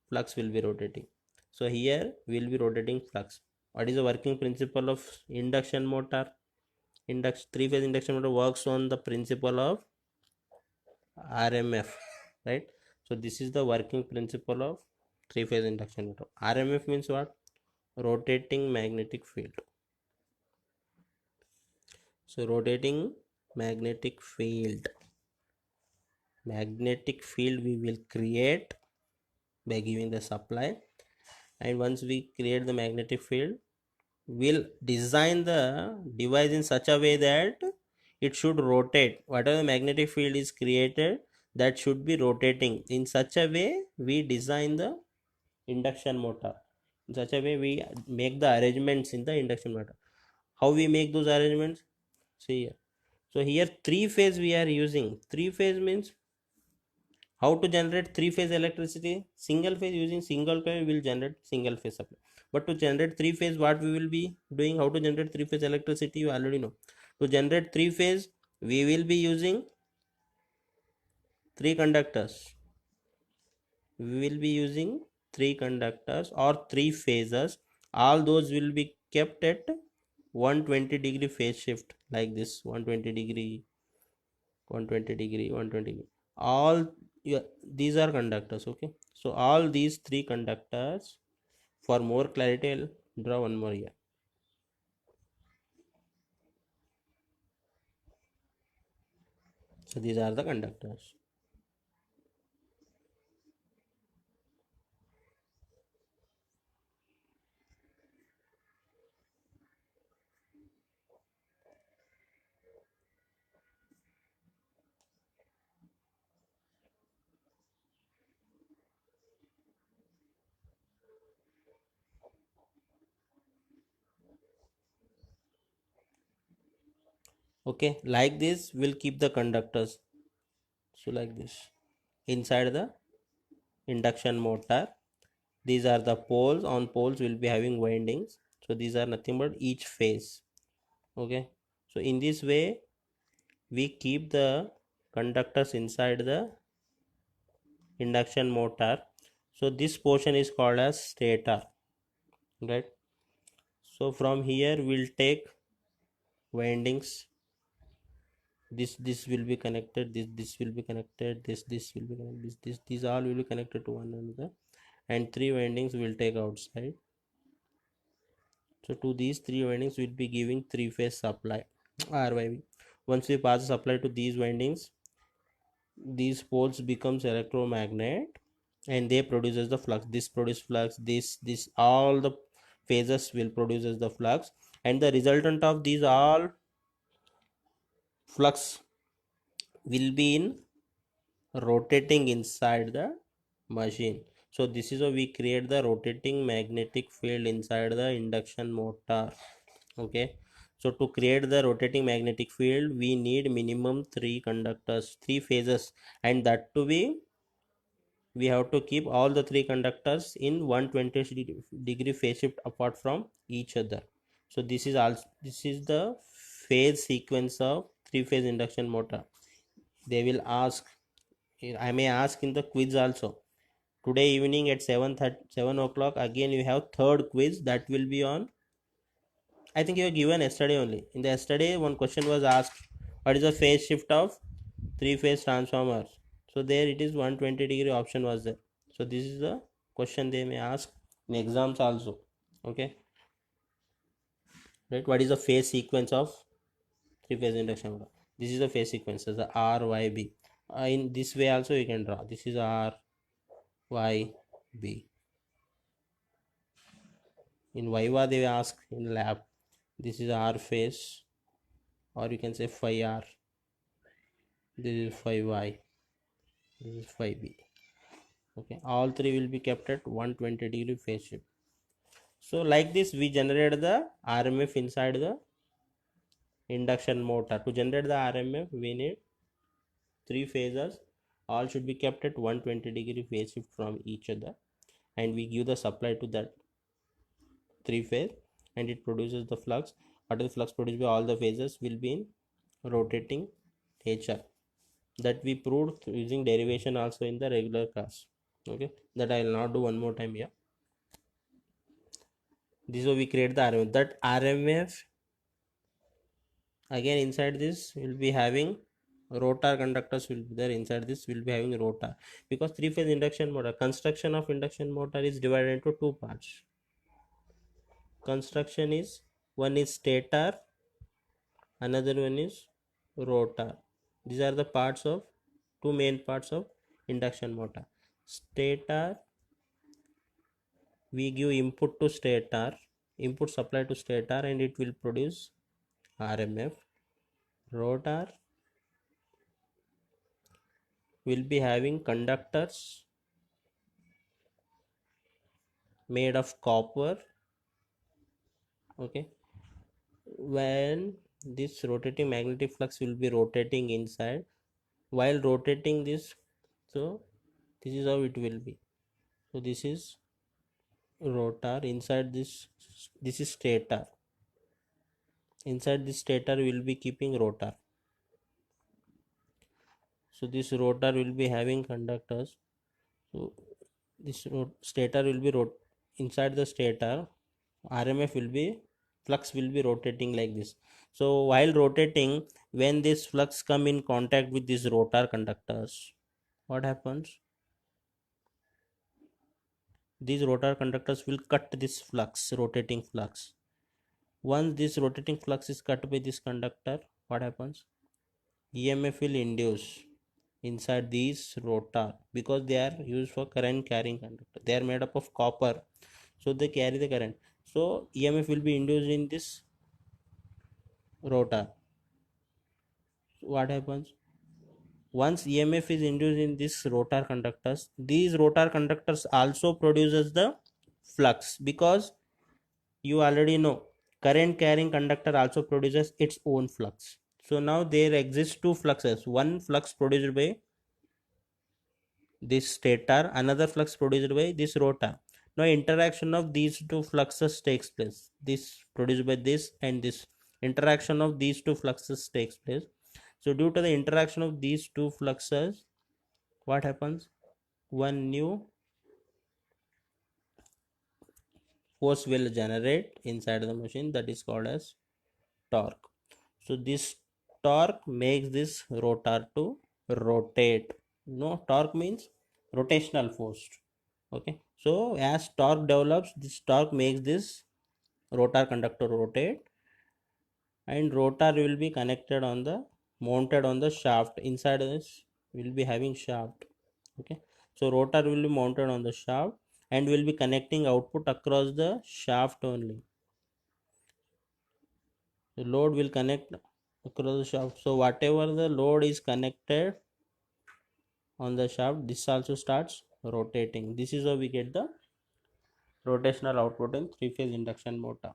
flux will be rotating. So here we will be rotating flux. What is the working principle of induction motor? Three-phase induction motor works on the principle of RMF, right? So this is the working principle of three-phase induction motor. RMF means what? Rotating magnetic field. So rotating magnetic field we will create by giving the supply. And once we create the magnetic field, we'll design the device in such a way that it should rotate. Whatever the magnetic field is created, that should be rotating. In such a way we design the induction motor. In such a way we make the arrangements in the induction motor. How we make those arrangements? See here. So here three phase we are using. Three phase means how to generate three phase electricity? Single phase, using single coil will generate single phase supply. But to generate three phase, what we will be doing? How to generate three phase electricity? You already know. To generate three phase, we will be using three conductors. We will be using three conductors or three phases. All those will be kept at 120-degree phase shift, like this. 120 degree, 120 degree, 120 degree. All these are conductors. Okay, so all these three conductors, for more clarity I'll draw one more here. So these are the conductors. Okay, like this we'll keep the conductors. So like this, inside the induction motor, these are the poles. On poles will be having windings. So these are nothing but each phase. Okay, so in this way we keep the conductors inside the induction motor. So this portion is called as stator, right? So from here we'll take windings. This will be connected, this will be connected, this will be connected, this these all will be connected to one another, and three windings will take outside. So to these three windings we'll be giving three phase supply, RYV. Once we pass the supply to these windings, these poles becomes electromagnet and they produces the flux. This produce flux, this all the phases will produces the flux, and the resultant of these all flux will be in rotating inside the machine. So this is how we create the rotating magnetic field inside the induction motor. Okay, so to create the rotating magnetic field we need minimum three conductors, three phases, and that to be, we have to keep all the three conductors in 120-degree phase shift apart from each other. So this is the phase sequence of three phase induction motor. They will ask, I may ask in the quiz also, Today evening at 7 o'clock again you have third quiz that will be on. I think you were given yesterday only. In the yesterday one question was asked, what is the phase shift of three phase transformers? So there it is, 120-degree option was there. So this is the question they may ask in exams also. Okay, right? What is the phase sequence of three phase induction motor? This is the phase sequence, the R Y B. In this way also you can draw. This is R Y B. In Viva they ask in lab. This is R phase, or you can say phi R. This is phi Y. This is phi B. Okay, all three will be kept at 120-degree phase shift. So like this we generate the RMF inside the induction motor. To generate the RMF we need three phases, all should be kept at 120-degree phase shift from each other, and we give the supply to that three phase and it produces the flux. After the flux produced by all the phases will be in rotating nature. That we proved using derivation also in the regular class. Okay, that I will not do one more time here. This is how we create the RMF. That RMF again inside this will be having rotor conductors will be there. Inside this will be having rotor, because three phase induction motor, construction of induction motor is divided into two parts. Construction is, one is stator, another one is rotor. These are the parts of, two main parts of induction motor. Stator, we give input to stator, input supply to stator, and it will produce RMF. Rotor will be having conductors made of copper. Okay, when this rotating magnetic flux will be rotating inside, while rotating this, so this is how it will be. So this is rotor, inside this is stator, inside this stator will be keeping rotor. So this rotor will be having conductors. So this stator will be inside the stator, RMF will be, flux will be rotating like this. So while rotating, when this flux come in contact with these rotor conductors, what happens? These rotor conductors will cut this flux, rotating flux. Once this rotating flux is cut by this conductor, what happens? EMF will induce inside these rotor, because they are used for current carrying conductor. They are made up of copper, so they carry the current. So EMF will be induced in this rotor. What happens? Once EMF is induced in this rotor conductors, these rotor conductors also produces the flux, because you already know current carrying conductor also produces its own flux. So now there exists two fluxes, one flux produced by this stator, another flux produced by this rotor. Now interaction of these two fluxes takes place, this produced by this and this, interaction of these two fluxes takes place. So due to the interaction of these two fluxes, what happens? One new force will generate inside the machine, that is called as torque. So this torque makes this rotor to rotate. No, torque means rotational force. Okay, so as torque develops, this torque makes this rotor conductor rotate, and rotor will be connected on the, mounted on the shaft. Inside this will be having shaft. Okay, so rotor will be mounted on the shaft and will be connecting output across the shaft only. The load will connect across the shaft. So whatever the load is connected on the shaft, this also starts rotating. This is how we get the rotational output in three phase induction motor.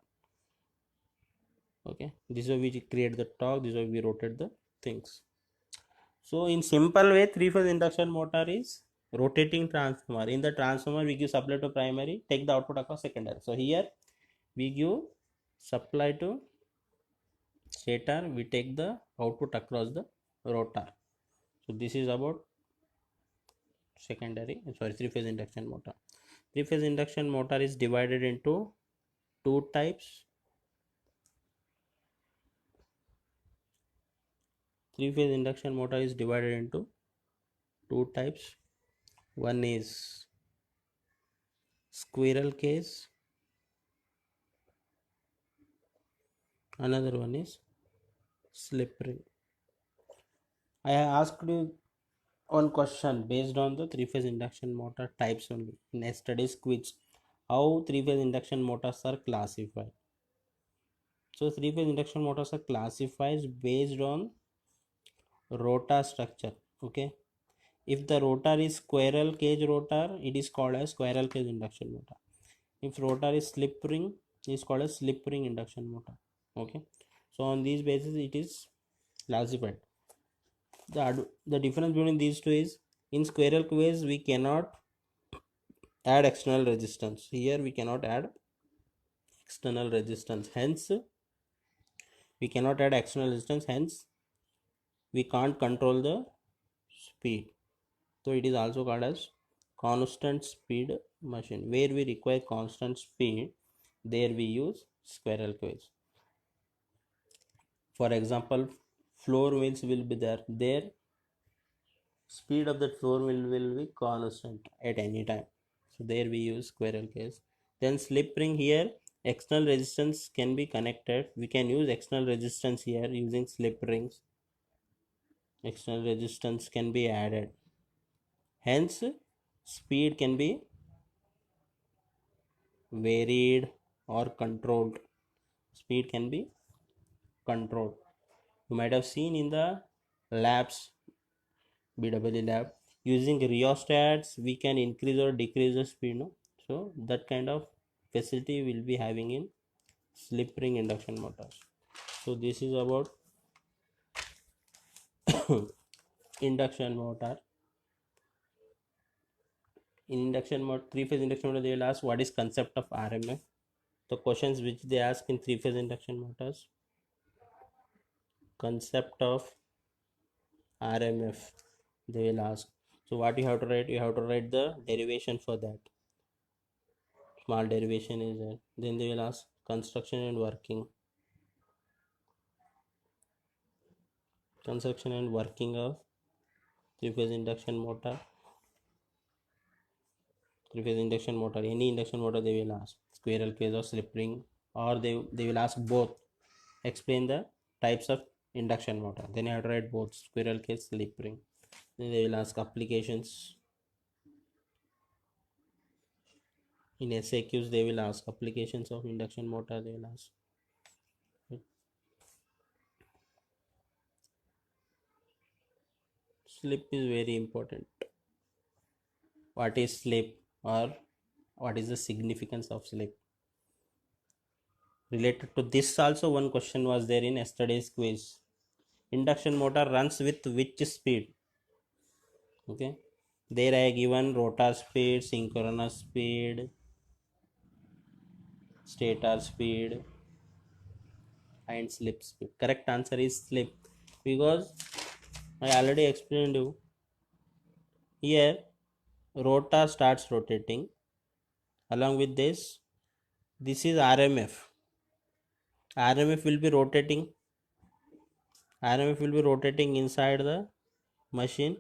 Okay, this is how we create the torque, this is how we rotate the things. So in simple way, three phase induction motor is rotating transformer. In the transformer we give supply to primary, take the output across secondary. So here we give supply to stator, we take the output across the rotor. So this is about three phase induction motor. Three phase induction motor is divided into two types. Three phase induction motor is divided into two types. One is squirrel cage, another one is slip ring. I asked you one question based on the three phase induction motor types only in yesterday's quiz. How three phase induction motors are classified? So three phase induction motors are classified based on rotor structure. Okay, if the rotor is squirrel cage rotor, it is called as squirrel cage induction motor. If rotor is slip ring, it is called as slip ring induction motor. Okay, so on these basis it is classified. The difference between these two is, in squirrel cage we cannot add external resistance. Here we cannot add external resistance, hence we cannot add external resistance, hence we can't control the speed. So it is also called as constant speed machine. Where we require constant speed, there we use squirrel cage. For example, floor mills will be there speed of that floor mill will be constant at any time, so there we use squirrel cage. Then slip ring, here external resistance can be connected, we can use external resistance here using slip rings. External resistance can be added, hence speed can be varied or controlled. Speed can be controlled. You might have seen in the labs, BW lab, using rheostats we can increase or decrease the speed, no? So that kind of facility will be having in slip ring induction motors. So this is about induction motor. In induction motor, three phase induction motor, they will ask what is concept of RMF. The questions which they ask in three phase induction motors, concept of RMF they will ask. So what you have to write, you have to write the derivation for that. Small derivation is there. Then they will ask construction and working. Construction and working of three phase induction motor. Three phase induction motor, any induction motor they will ask squirrel cage or slip ring, or they will ask both. Explain the types of induction motor, then you have to write both squirrel cage, slip ring. Then they will ask applications. In SAQs they will ask applications of induction motor, they will ask. Slip is very important. What is slip, or what is the significance of slip? Related to this also one question was there in yesterday's quiz. Induction motor runs with which speed? Okay, there I given rotor speed, synchronous speed, stator speed, and slip speed. Correct answer is slip, because I already explained you. Here rotor starts rotating, along with this is RMF. RMF will be rotating, inside the machine.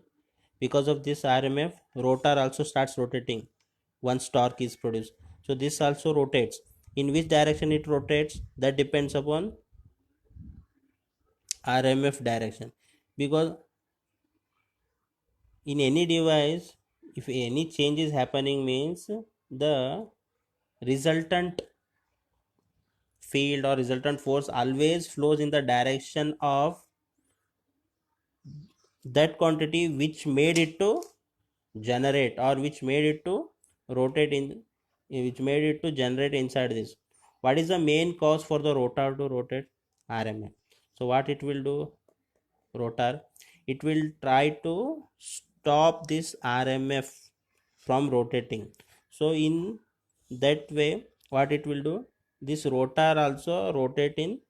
Because of this RMF, rotor also starts rotating once torque is produced. So this also rotates. In which direction it rotates, that depends upon RMF direction. Because in any device, if any change is happening, means the resultant field or resultant force always flows in the direction of that quantity which made it to generate, or which made it to rotate in, which made it to generate inside this. What is the main cause for the rotor to rotate? RMF. So what it will do, rotor, it will try to stop this RMF from rotating. So in that way, what it will do, this rotor also rotate in,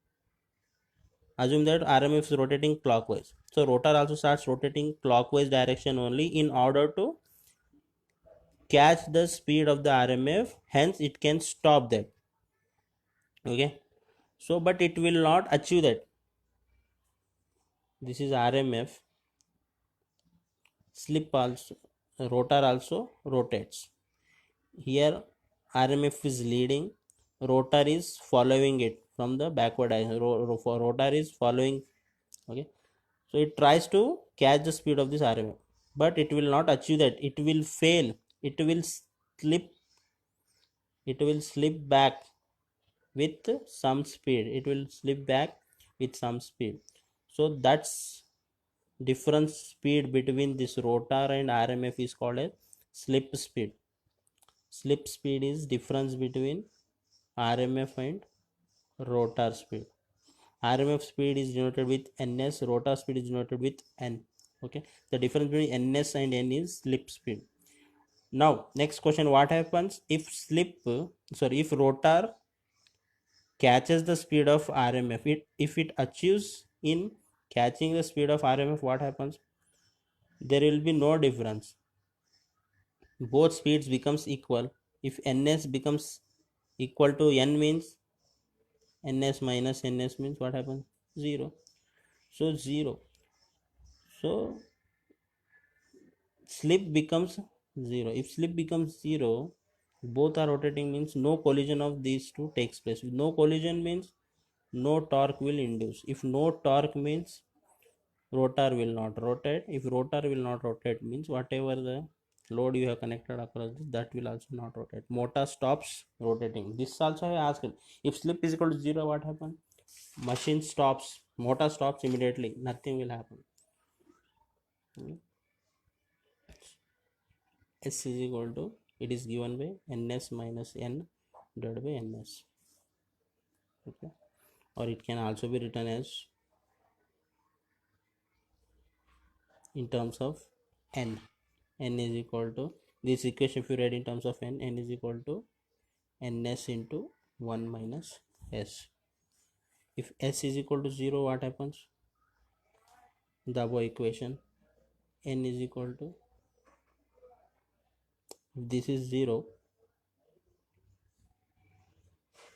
assume that RMF is rotating clockwise, so rotor also starts rotating clockwise direction only, in order to catch the speed of the RMF, hence it can stop that. Okay, so but it will not achieve that. This is RMF. Slip also, rotor also rotates. Here RMF is leading, rotor is following it from the backward direction. Rotor is following. Okay, so it tries to catch the speed of this RMF, but it will not achieve that. It will fail. It will slip. It will slip back with some speed. It will slip back with some speed. So that's difference speed between this rotor and RMF is called as slip speed. Slip speed is difference between RMF and rotor speed. RMF speed is denoted with ns, rotor speed is denoted with n. Okay, the difference between ns and n is slip speed. Now next question, what happens if if rotor catches the speed of RMF? If it achieves in catching the speed of RMF, what happens? There will be no difference, both speeds becomes equal. If ns becomes equal to n means ns minus ns means what happens? 0. So 0. So slip becomes 0. If slip becomes 0, both are rotating means no collision of these two takes place. No collision means no torque will induce. If no torque means rotor will not rotate. If rotor will not rotate means whatever the load you have connected across this, that will also not rotate. Motor stops rotating. This also I asked. If slip is equal to 0, what happens? Machine stops. Motor stops immediately. Nothing will happen. S is equal to, it is given by ns minus n divided by ns. Okay, or it can also be written as in terms of n. N is equal to, this equation if you read in terms of n is equal to ns into 1 minus s. If s is equal to 0, what happens? The above equation, n is equal to, if this is 0,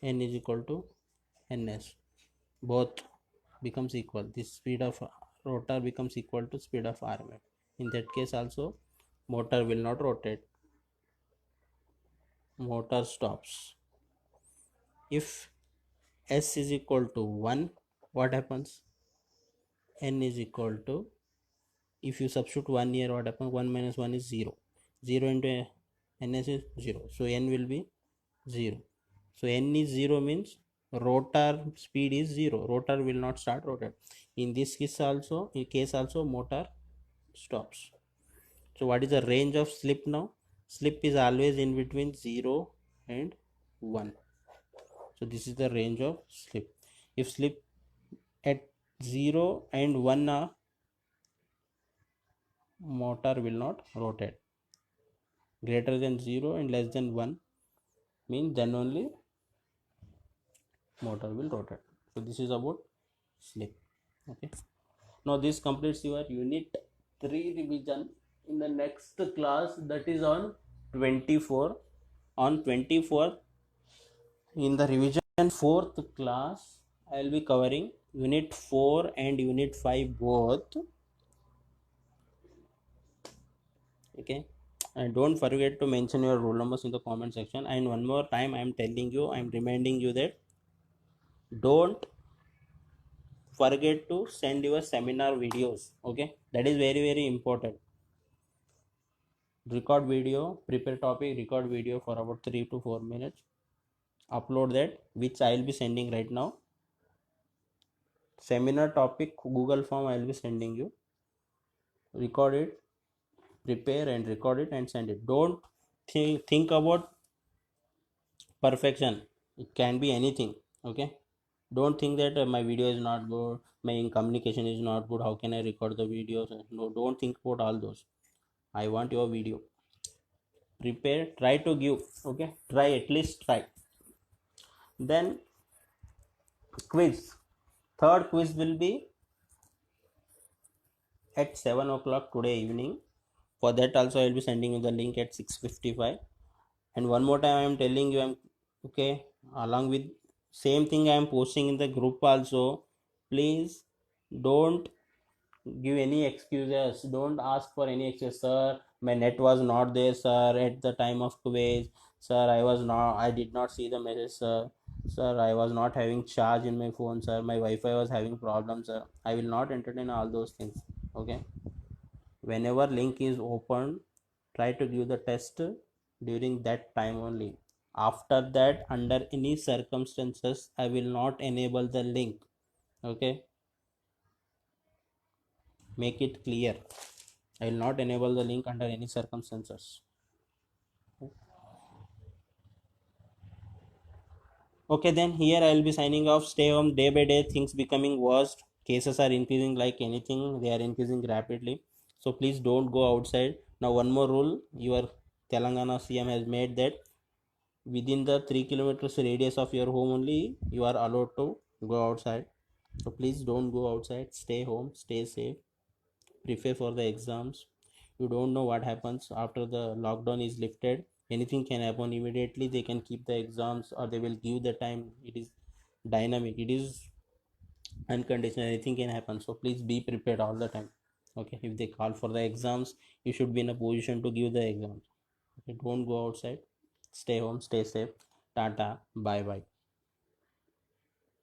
n is equal to ns, both becomes equal. This speed of rotor becomes equal to speed of RMF. In that case also motor will not rotate, motor stops. If s is equal to 1, what happens? N is equal to, if you substitute 1 here, what happens? 1 minus 1 is 0. 0 into ns is 0, so n will be 0. So n is 0 means rotor speed is 0. Rotor will not start rotate. In this case also motor stops. So what is the range of slip now? Slip is always in between 0 and 1. So this is the range of slip. If slip at 0 and 1 are, motor will not rotate. Greater than 0 and less than 1 means then only motor will rotate. So this is about slip. Okay, now this completes your unit 3 revision. In the next class, that is on 24, on 24th, in the revision 4th class, I will be covering unit 4 and unit 5 both. Okay, and don't forget to mention your roll numbers in the comment section. And one more time, I am telling you, I am reminding you that don't forget to send your seminar videos. Okay, that is very very important. Record video, prepare topic, record video for about 3 to 4 minutes, upload that, which I will be sending right now. Seminar topic Google form I will be sending you. Record it, prepare and record it and send it. Don't think about perfection. It can be anything. Okay, don't think that my video is not good, my communication is not good, how can I record the videos? No, don't think about all those. I want your video. Prepare, try to give. Okay, try, at least try. Then quiz, third quiz will be at 7 o'clock today evening. For that also I will be sending you the link at 6:55. And one more time I am telling you, I'm okay, along with same thing I am posting in the group also. Please don't give any excuses. Don't ask for any excuse. Sir, my net was not there, sir, at the time of quiz. Sir, I did not see the message, sir. Sir, I was not having charge in my phone, sir. My Wi-Fi was having problems, sir. I will not entertain all those things. Okay. Whenever link is opened, try to give the test during that time only. After that, under any circumstances, I will not enable the link. Okay. Make it clear. I will not enable the link under any circumstances. Okay, then here I will be signing off. Stay home. Day by day, things becoming worse. Cases are increasing like anything. They are increasing rapidly. So please don't go outside. Now, one more rule. Your Telangana CM has made that within the 3 kilometers radius of your home only you are allowed to go outside. So please don't go outside. Stay home. Stay safe. Prepare for the exams. You don't know what happens after the lockdown is lifted. Anything can happen immediately. They can keep the exams or they will give the time. It is dynamic, it is unconditional, anything can happen. So please be prepared all the time. Okay, if they call for the exams, you should be in a position to give the exams. Okay, don't go outside. Stay home, stay safe. Tata, bye bye.